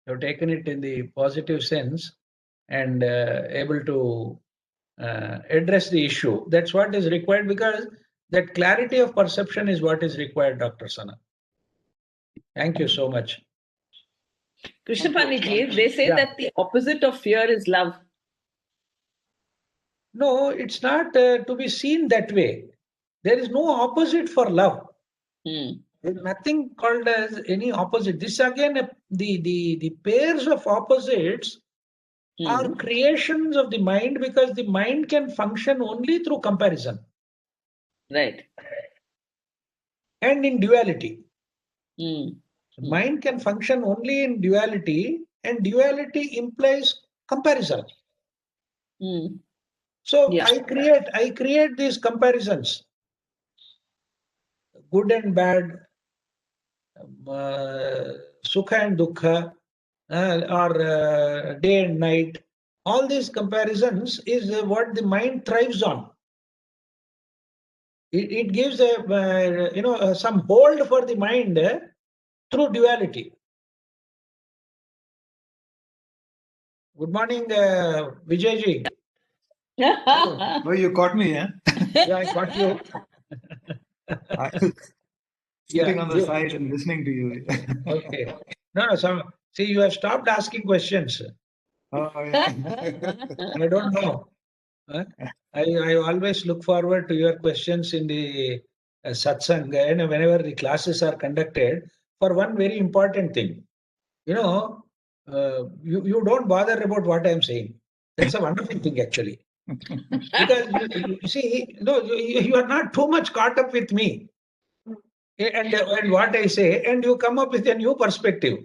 You have taken it in the positive sense and able to address the issue. That's what is required, because that clarity of perception is what is required, Dr. Sana. Thank you so much. Krishnaphani ji, they say that the opposite of fear is love. No, it's not to be seen that way. There is no opposite for love. There is nothing called as any opposite. This again, the pairs of opposites are creations of the mind, because the mind can function only through comparison. Right. And in duality. Mind can function only in duality, and duality implies comparison. So yeah. I create these comparisons, good and bad, sukha and dukkha, or day and night. All these comparisons is what the mind thrives on. It gives some hold for the mind through duality. Good morning, Vijayji. Oh, you caught me, eh? Yeah, I caught you. I was sitting on the side and listening to you. Okay. No, see, you have stopped asking questions. Oh, yeah. I don't know. I always look forward to your questions in the satsang and whenever the classes are conducted for one very important thing. You know, you don't bother about what I'm saying. That's a wonderful thing, actually. Because you see, no, you are not too much caught up with me and what I say, and you come up with a new perspective.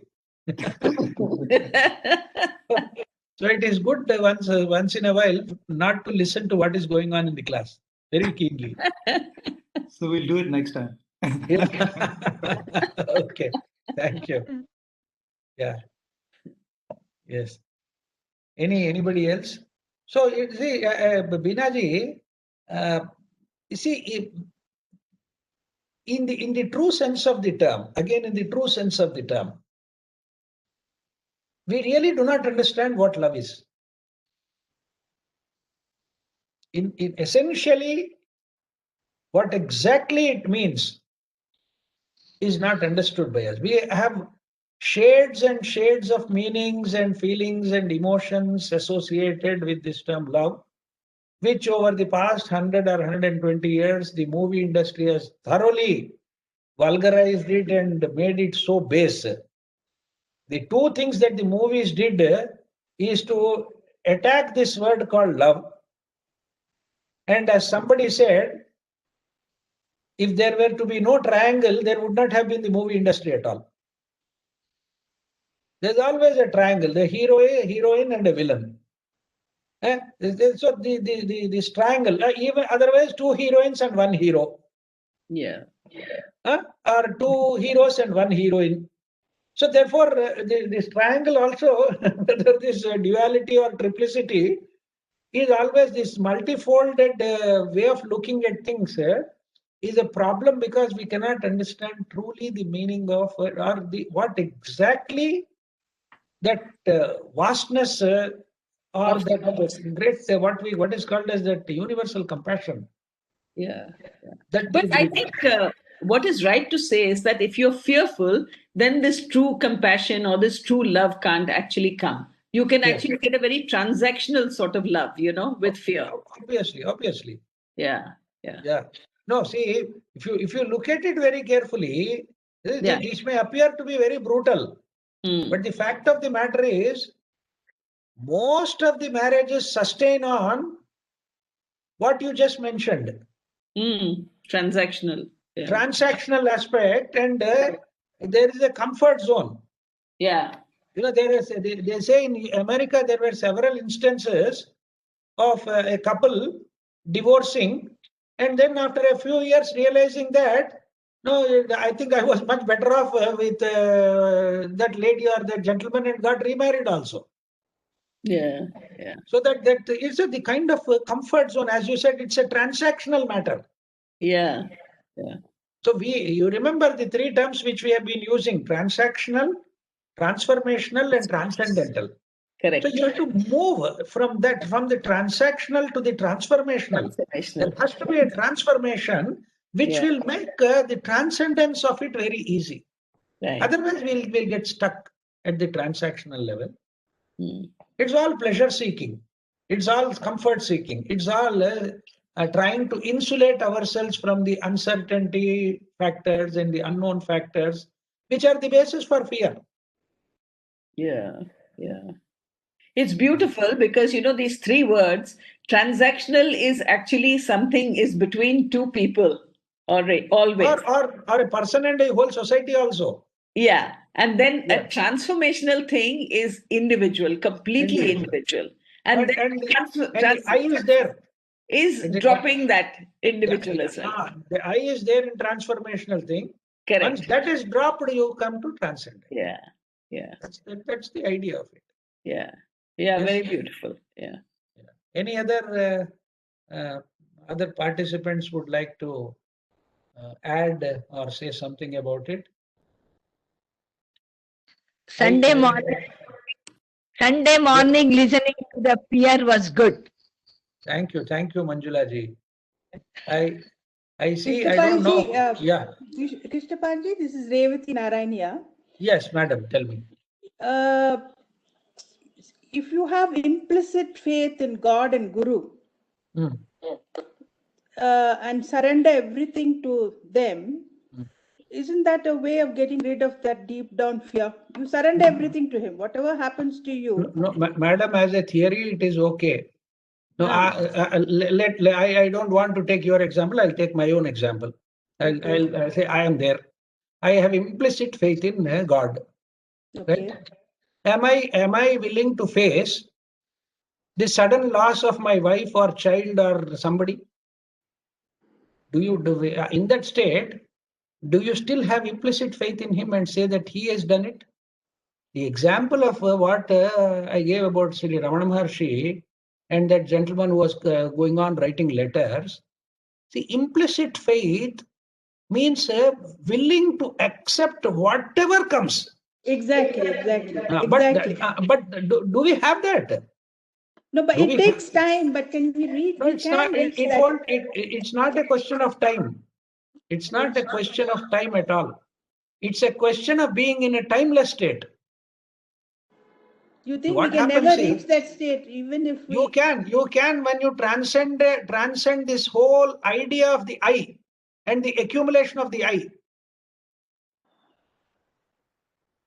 So it is good once in a while not to listen to what is going on in the class very keenly. So we'll do it next time. Okay, thank you. Yeah, yes. Anybody else? So you see, Bina ji, you see, in the true sense of the term, again in the true sense of the term, we really do not understand what love is. In essentially, what exactly it means is not understood by us. We have shades and shades of meanings and feelings and emotions associated with this term love, which over the past 100 or 120 years, the movie industry has thoroughly vulgarized it and made it so base. The two things that the movies did is to attack this word called love. And as somebody said, if there were to be no triangle, there would not have been the movie industry at all. There's always a triangle, the hero, a heroine, and a villain. So this triangle, even otherwise, two heroines and one hero. Yeah. Or two heroes and one heroine. So therefore, this triangle also, whether this duality or triplicity, is always this multifolded way of looking at things is a problem because we cannot understand truly the meaning of or what exactly that vastness or that great what is called as that universal compassion. Yeah. That But is I think what is right to say is that if you're fearful, then this true compassion or this true love can't actually come. You can actually get a very transactional sort of love, with fear. Obviously. Yeah. No, see, if you look at it very carefully, this may appear to be very brutal, but the fact of the matter is, most of the marriages sustain on what you just mentioned. Transactional. Yeah. Transactional aspect, and there is a comfort zone. Yeah. They say in America there were several instances of a couple divorcing, and then after a few years realizing that, no, I think I was much better off with that lady or that gentleman and got remarried also. Yeah. So that is the kind of comfort zone, as you said, it's a transactional matter. Yeah. So you remember the three terms which we have been using: transactional, transformational, and transcendental. Correct. So you have to move from the transactional to the transformational. There has to be a transformation which will make the transcendence of it very easy. Right. Otherwise, we'll get stuck at the transactional level. It's all pleasure seeking. It's all comfort seeking. It's all trying to insulate ourselves from the uncertainty factors and the unknown factors, which are the basis for fear. Yeah. It's beautiful because, these three words, transactional is actually something is between two people, always. Or a person and a whole society also. Yeah. And then a transformational thing is individual, completely individual. And then the I is there. Is dropping that individualism. The I is there in transformational thing. Correct. Once that is dropped, you come to transcendence. Yeah. That's the idea of it. Yeah. Yes. Very beautiful. Yeah. Any other participants would like to add or say something about it? Sunday morning listening to the peer was good. Thank you, Manjula ji. I see. I don't know. Krishnaphani ji, this is Revati Narayaniya. Yes, madam. Tell me. If you have implicit faith in God and Guru, Mm. And surrender everything to them, Mm. isn't that a way of getting rid of that deep down fear? You surrender everything to him. Whatever happens to you. No, madam, as a theory, it is okay. No, No. I don't want to take your example. I'll take my own example. I'll say I am there. I have implicit faith in God. Okay. Right? Am I willing to face the sudden loss of my wife or child or somebody? In that state, do you still have implicit faith in him and say that he has done it? The example of what I gave about Sri Ramana Maharshi and that gentleman who was going on writing letters. See, implicit faith means willing to accept whatever comes. Exactly. But do we have that? No, but Do it we takes time. But can we reach? No, We it's can not. reach It that. won't. It's not a question of time. It's not a question of time at all. It's a question of being in a timeless state. You think What we can happens never is, reach that state, even if we. you can when you transcend this whole idea of the I and the accumulation of the I.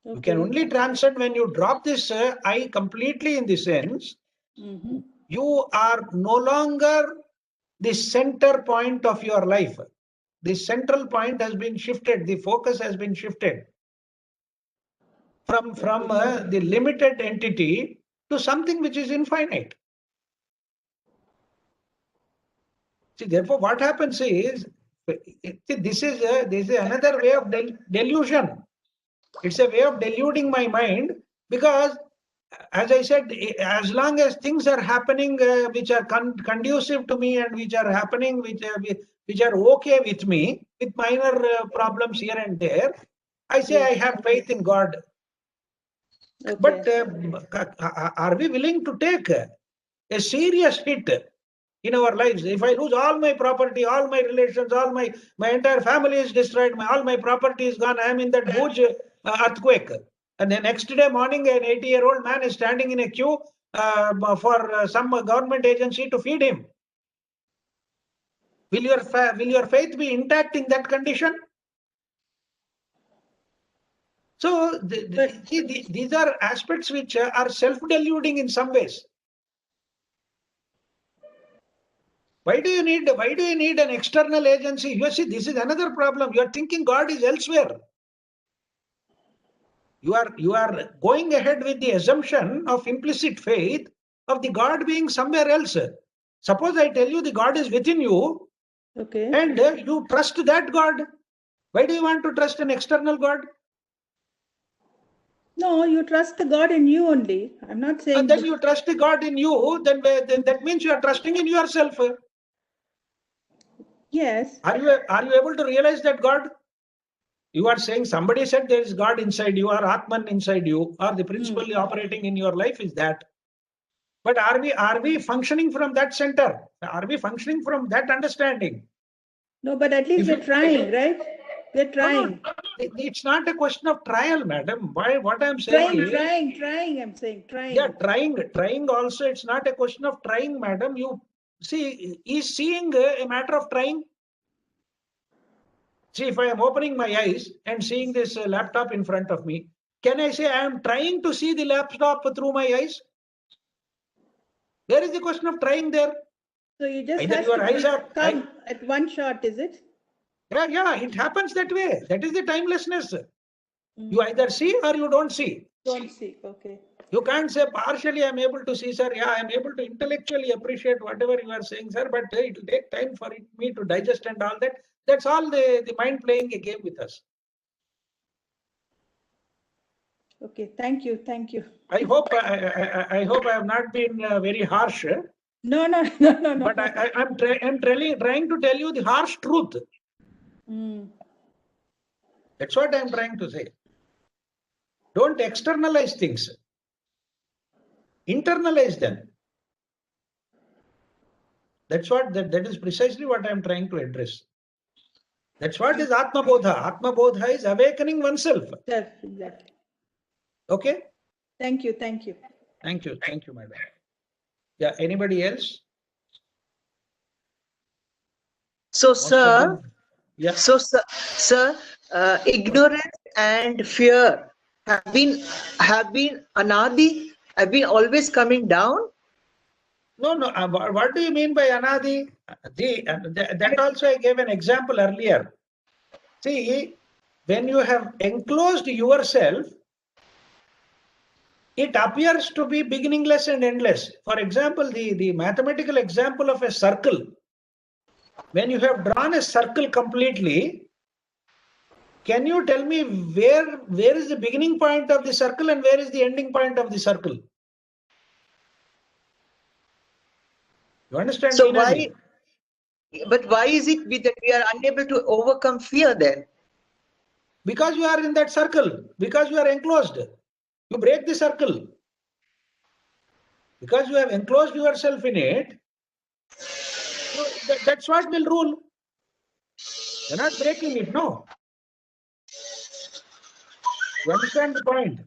Okay. You can only transcend when you drop this I completely, in the sense you are no longer the center point of your life. The central point has been shifted. The focus has been shifted from the limited entity to something which is infinite. See, therefore, what happens is, this is another way of delusion. It's a way of deluding my mind, because, as I said, as long as things are happening which are conducive to me and which are happening which are okay with me, with minor problems here and there, I say I have faith in God. Okay. But are we willing to take a serious hit in our lives? If I lose all my property, all my relations, all my entire family is destroyed, all my property is gone, I am in that huge earthquake. And the next day morning, an 80-year-old man is standing in a queue for some government agency to feed him. Will your faith be intact in that condition? So these are aspects which are self-deluding in some ways. Why do you need an external agency? You see, this is another problem. You are thinking God is elsewhere. You are going ahead with the assumption of implicit faith of the God being somewhere else. Suppose I tell you the God is within you, Okay. and you trust that God. Why do you want to trust an external God? No, you trust the God in you only. I'm not saying. And then you trust the God in you, then that means you are trusting in yourself. Yes. Are you able to realize that God? You are saying somebody said there is God inside you, or Atman inside you, or the principle operating in your life is that. But are we functioning from that center? Are we functioning from that understanding? No, but at least we're trying, right? We're trying. No, it's not a question of trial, madam. What I'm saying is Trying. I'm saying trying. Yeah, trying also. It's not a question of trying, madam. You see, is seeing a matter of trying? See, if I am opening my eyes and seeing this laptop in front of me, can I say I am trying to see the laptop through my eyes? Where is the question of trying there? So you just Either have your to eyes are come at one shot, is it? Yeah, it happens that way. That is the timelessness. You either see or you don't see. Don't see. Okay. You can't say partially I'm able to see, sir. Yeah, I'm able to intellectually appreciate whatever you are saying, sir, but it will take time for me to digest and all that. That's all the mind playing a game with us. Okay, thank you. I hope I have not been very harsh. No. But I'm trying to tell you the harsh truth. That's what I'm trying to say. Don't externalize things. Internalize them. That is precisely what I'm trying to address. That's what is Atmabodha. Atmabodha is awakening oneself. Yes, exactly. Okay? Thank you. Thank you, madam. Yeah, anybody else? So, Most of sir, them, yeah. so sir, ignorance and fear have been anadi, have been always coming down. No, no. What do you mean by anadi? That also I gave an example earlier. See, when you have enclosed yourself, it appears to be beginningless and endless. For example, the mathematical example of a circle. When you have drawn a circle completely, can you tell me where is the beginning point of the circle and where is the ending point of the circle? You understand, So Bina ji? why is it that we are unable to overcome fear then? Because you are in that circle, because you are enclosed. You break the circle. Because you have enclosed yourself in it, so that's what will rule. You're not breaking it, no. You understand the point?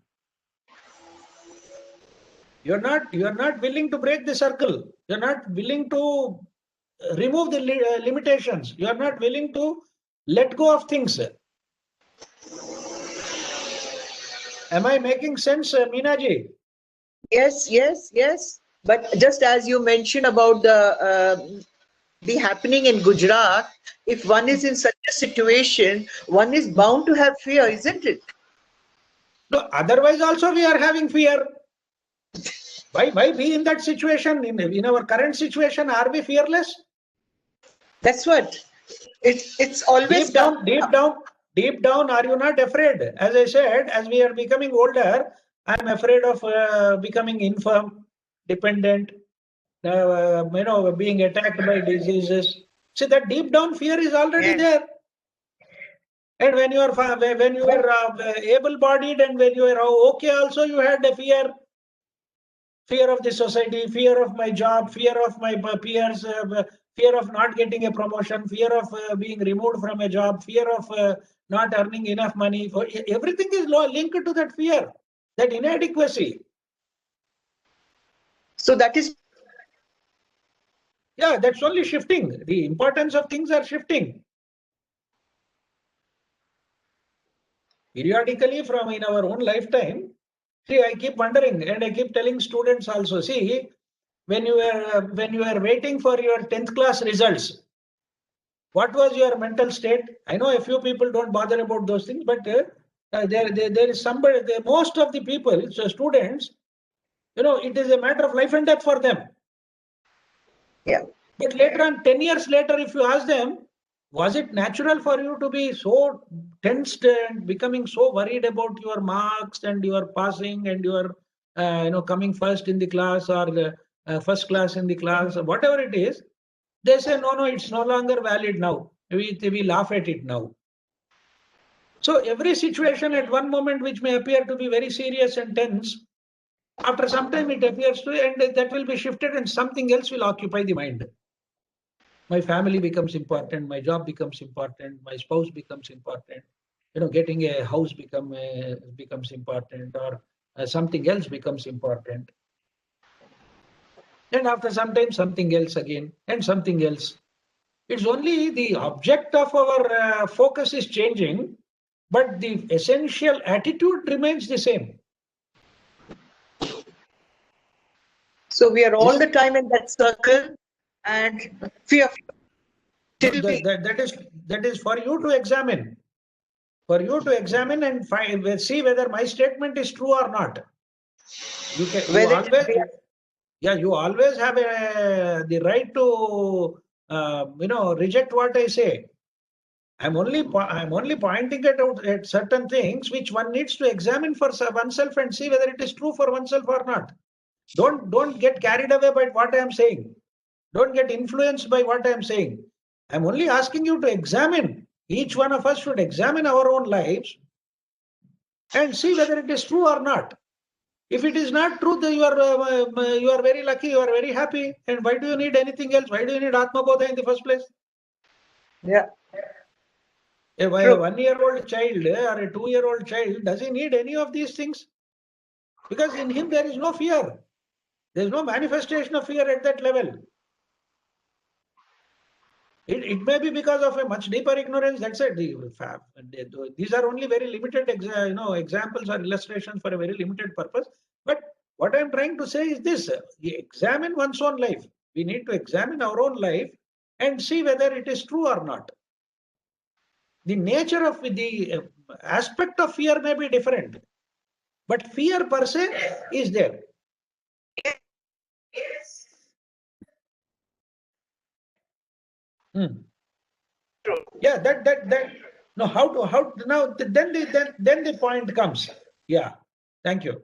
You're not willing to break the circle. You're not willing to remove the limitations. You're not willing to let go of things. Am I making sense, Meena ji? Yes. But just as you mentioned about the happening in Gujarat, if one is in such a situation, one is bound to have fear, isn't it? No, otherwise also we are having fear. Why be in that situation? In our current situation, are we fearless? That's what. It's always Deep down, are you not afraid? As I said, as we are becoming older, I'm afraid of becoming infirm, dependent, being attacked by diseases. See, that deep down fear is already there. And when you are able-bodied and when you are okay, also you had a fear. Fear of the society, fear of my job, fear of my peers, fear of not getting a promotion, fear of being removed from a job, fear of not earning enough money. Everything is linked to that fear, that inadequacy. So that is. Yeah, that's only shifting. The importance of things are shifting. Periodically, from in our own lifetime, see, I keep wondering, and I keep telling students also, see, when you were waiting for your 10th class results, what was your mental state? I know a few people don't bother about those things, but there is somebody, most of the people, so students, it is a matter of life and death for them. Yeah. But later on, 10 years later, if you ask them, was it natural for you to be so tensed and becoming so worried about your marks and your passing and your, coming first in the class or the first class in the class, or whatever it is? They say, no, it's no longer valid now. We laugh at it now. So every situation at one moment which may appear to be very serious and tense, after some time it appears to, and that will be shifted and something else will occupy the mind. My family becomes important, my job becomes important, my spouse becomes important, getting a house becomes important, or something else becomes important. And after some time, something else again, and something else. It's only the object of our focus is changing, but the essential attitude remains the same. So we are all the time in that circle and fear. That is for you to examine. For you to examine and see whether my statement is true or not. You always have the right to reject what I say. I'm only pointing at certain things which one needs to examine for oneself and see whether it is true for oneself or not. Don't get carried away by what I am saying. Don't get influenced by what I am saying. I'm only asking you to examine. Each one of us should examine our own lives and see whether it is true or not. If it is not true, then you are very lucky, you are very happy. And why do you need anything else? Why do you need Atmabodha in the first place? Yeah. A 1-year-old child or a 2-year-old child, does he need any of these things? Because in him there is no fear. There is no manifestation of fear at that level. It may be because of a much deeper ignorance. That's it. These are only very limited examples or illustrations for a very limited purpose. But what I'm trying to say is this: examine one's own life. We need to examine our own life and see whether it is true or not. The nature of the aspect of fear may be different, but fear per se is there. Yeah, that. No, how now? Then the point comes. Yeah, thank you.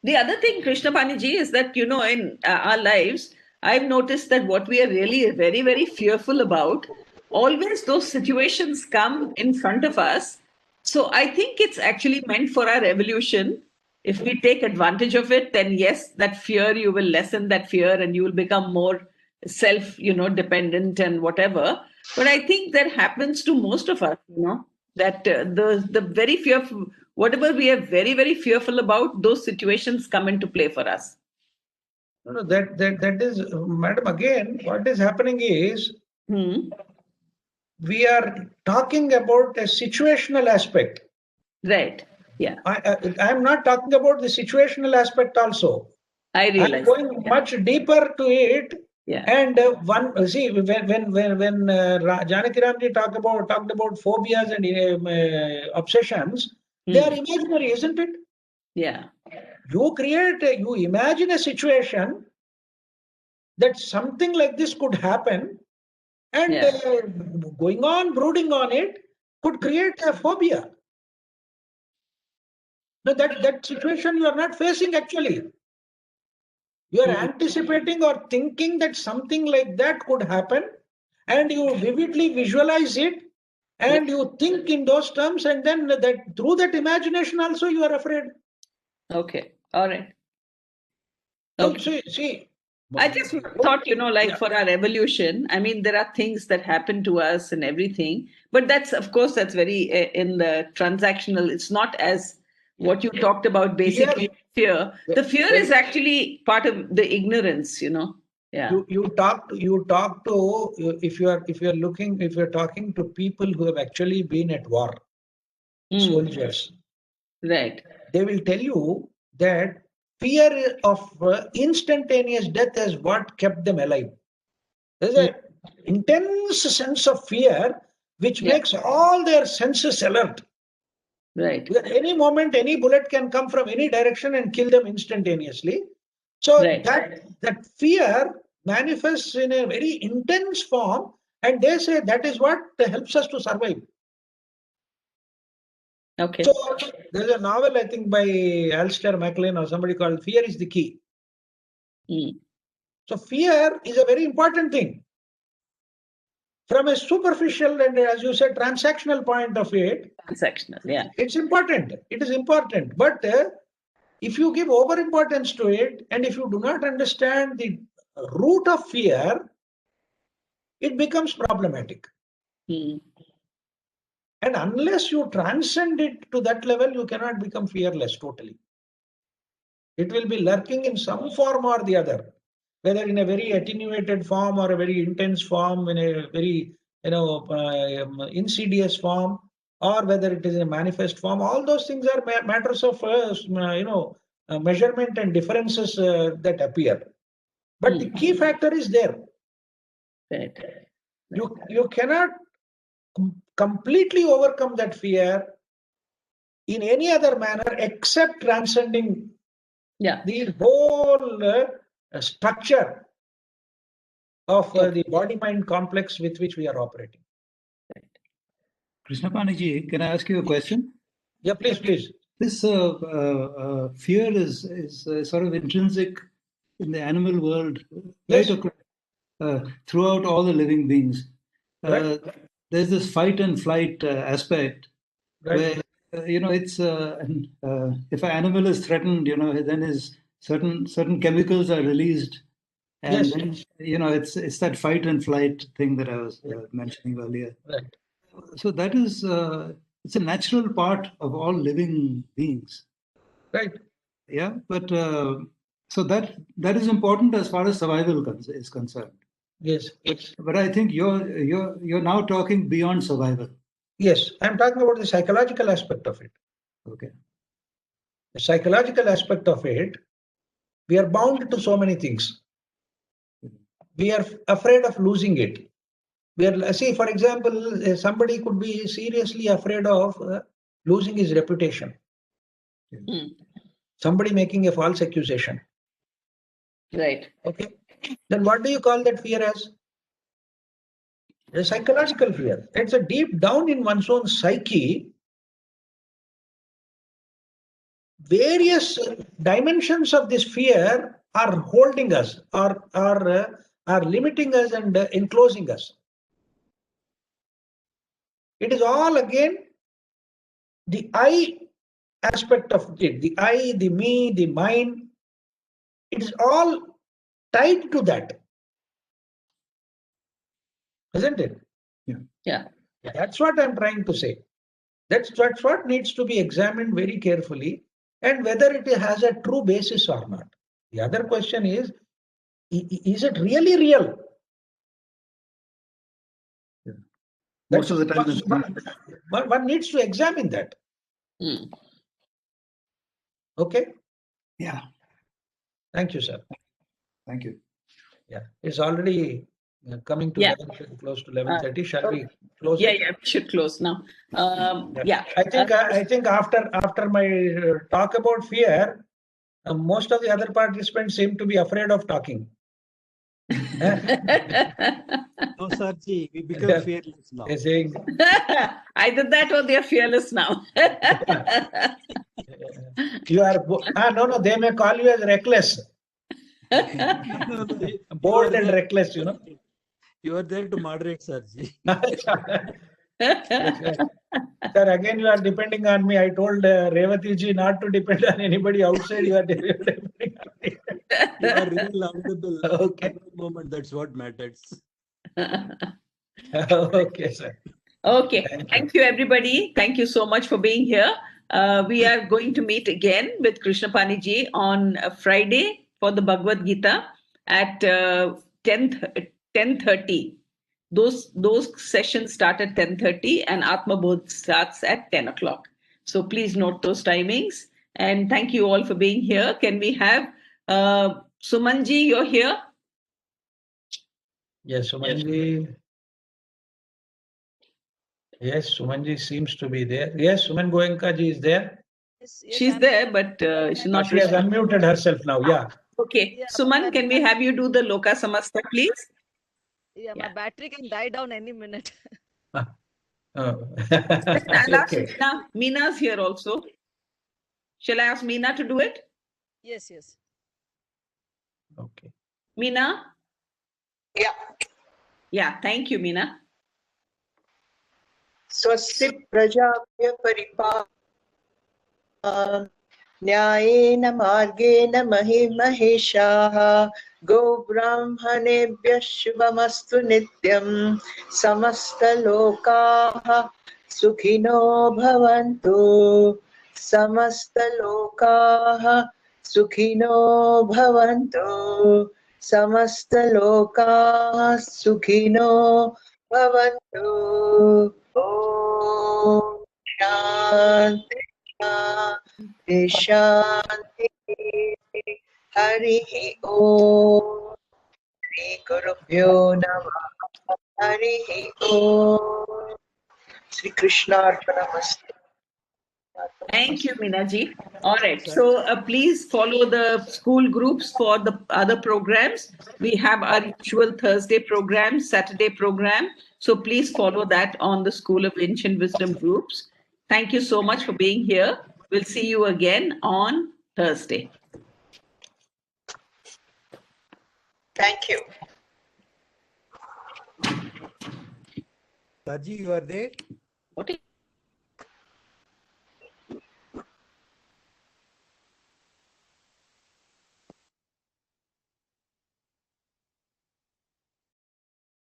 The other thing, Krishnaphani ji, is that, in our lives, I've noticed that what we are really very, very fearful about, always those situations come in front of us. So I think it's actually meant for our evolution. If we take advantage of it, then yes, that fear, you will lessen that fear and you will become more self, dependent and whatever. But I think that happens to most of us, that the very fearful, whatever we are very, very fearful about, those situations come into play for us. No, that is, madam, again, what is happening is we are talking about a situational aspect. Right. Yeah. I'm not talking about the situational aspect also. I realize. I'm going much deeper to it. Yeah. And see, when Janaki Ramji talked about phobias and obsessions, they are imaginary, isn't it? Yeah. You imagine a situation that something like this could happen, and going on, brooding on it, could create a phobia. No, that situation you are not facing actually. You are anticipating or thinking that something like that could happen, and you vividly visualize it, and you think in those terms, and then that through that imagination also you are afraid. Okay. All right. Okay. See, I just thought, for our evolution, I mean, there are things that happen to us and everything, but that's very in the transactional. It's not as what you talked about, basically fear. The fear is actually part of the ignorance, Yeah. You talk to if you're talking to people who have actually been at war, soldiers, right? They will tell you that fear of instantaneous death is what kept them alive. There's an intense sense of fear which makes all their senses alert. Right. At any moment, any bullet can come from any direction and kill them instantaneously. So that fear manifests in a very intense form, and they say that is what helps us to survive. Okay. So there's a novel, I think, by Alistair MacLean or somebody called Fear is the Key. So fear is a very important thing. From a superficial and, as you said, transactional point of view, it's important. It is important. But if you give overimportance to it, and if you do not understand the root of fear, it becomes problematic. And unless you transcend it to that level, you cannot become fearless totally. It will be lurking in some form or the other, whether in a very attenuated form or a very intense form, in a very insidious form, or whether it is in a manifest form. All those things are matters of measurement and differences that appear. But the key factor is there. Right. You cannot completely overcome that fear in any other manner except transcending the whole structure of the body-mind complex with which we are operating. Krishnaphani ji, can I ask you a question? Yeah, please. This fear is sort of intrinsic in the animal world, right? Throughout all the living beings. There's this fight and flight aspect where it's if an animal is threatened, then certain chemicals are released, and then it's that fight and flight thing that I was mentioning earlier. Right. So that is it's a natural part of all living beings. Right. Yeah, but so that is important as far as survival is concerned. Yes, yes. But I think you're now talking beyond survival. Yes, I'm talking about the psychological aspect of it. Okay. The psychological aspect of it, we are bound to so many things. We are afraid of losing it. We are, see, for example, somebody could be seriously afraid of losing his reputation. Somebody making a false accusation. Right. Okay. Then what do you call that fear as? A psychological fear. It's a deep down in one's own psyche. Various dimensions of this fear are holding us, are limiting us and enclosing us. It is all again the I aspect of it, the I, the me, the mine. It is all tied to that, isn't it? Yeah. That's what I'm trying to say. That's what needs to be examined very carefully, and whether it has a true basis or not. The other question is it really real? Most of the time, it's not. One needs to examine that. Okay. Yeah. Thank you, sir. Thank you. Yeah, it's already coming to 11, close to 11:30. Shall we close? Yeah, it? yeah, we should close now. Yeah. I think after my talk about fear, most of the other participants seem to be afraid of talking. No, Sarji, we become fearless now. They're saying, either that or they're fearless now. you are no, they may call you as reckless, No, bold and reckless, you know. You are there to moderate, Sarji. Sir, again you are depending on me. I told Revati ji not to depend on anybody outside. You are depending on me. You are real audible. Okay. At the moment, that's what matters. Okay, sir. Okay. Thank you, everybody. Thank you so much for being here. We are going to meet again with Krishnaphani ji on Friday for the Bhagavad Gita at 10:30. Those sessions start at 10:30 and Atmabodha starts at 10 o'clock. So please note those timings. And thank you all for being here. Can we have Sumanji, you're here? Yes, Sumanji. Yes, Sumanji seems to be there. Yes, Suman Goenka ji is there. Yes, She's there, but she's not. She has unmuted herself now. Yeah. Okay. Yeah, Suman, can we have you do the Loka Samasta, please? Yeah, my battery can die down any minute. I'll ask Okay. Meena. Meena's here also. Shall I ask Meena to do it? Yes, yes. Okay. Meena? Yeah. Yeah, thank you, Meena. स्वस्ति प्रजाभ्य परिपालयन्ताम् न्यायेन मार्गेण महिमहेशाः गोब्राह्मणेभ्यः शुभमस्तु नित्यम् समस्तलोकाः सुखिनो भवन्तु समस्तलोकाः सुखिनो भवन्तु समस्तलोकाः सुखिनो भवन्तु ॐ शान्ति शान्ति शान्ति हरिः ॐ श्रीगुरुभ्यो नमः हरिः ॐ श्रीकृष्णार्पणमस्तु. Thank you, Meena ji. All right. So please follow the school groups for the other programs. We have our usual Thursday program, Saturday program. So please follow that on the School of Ancient Wisdom groups. Thank you so much for being here. We'll see you again on Thursday. Thank you. Sarji, you are there? Okay.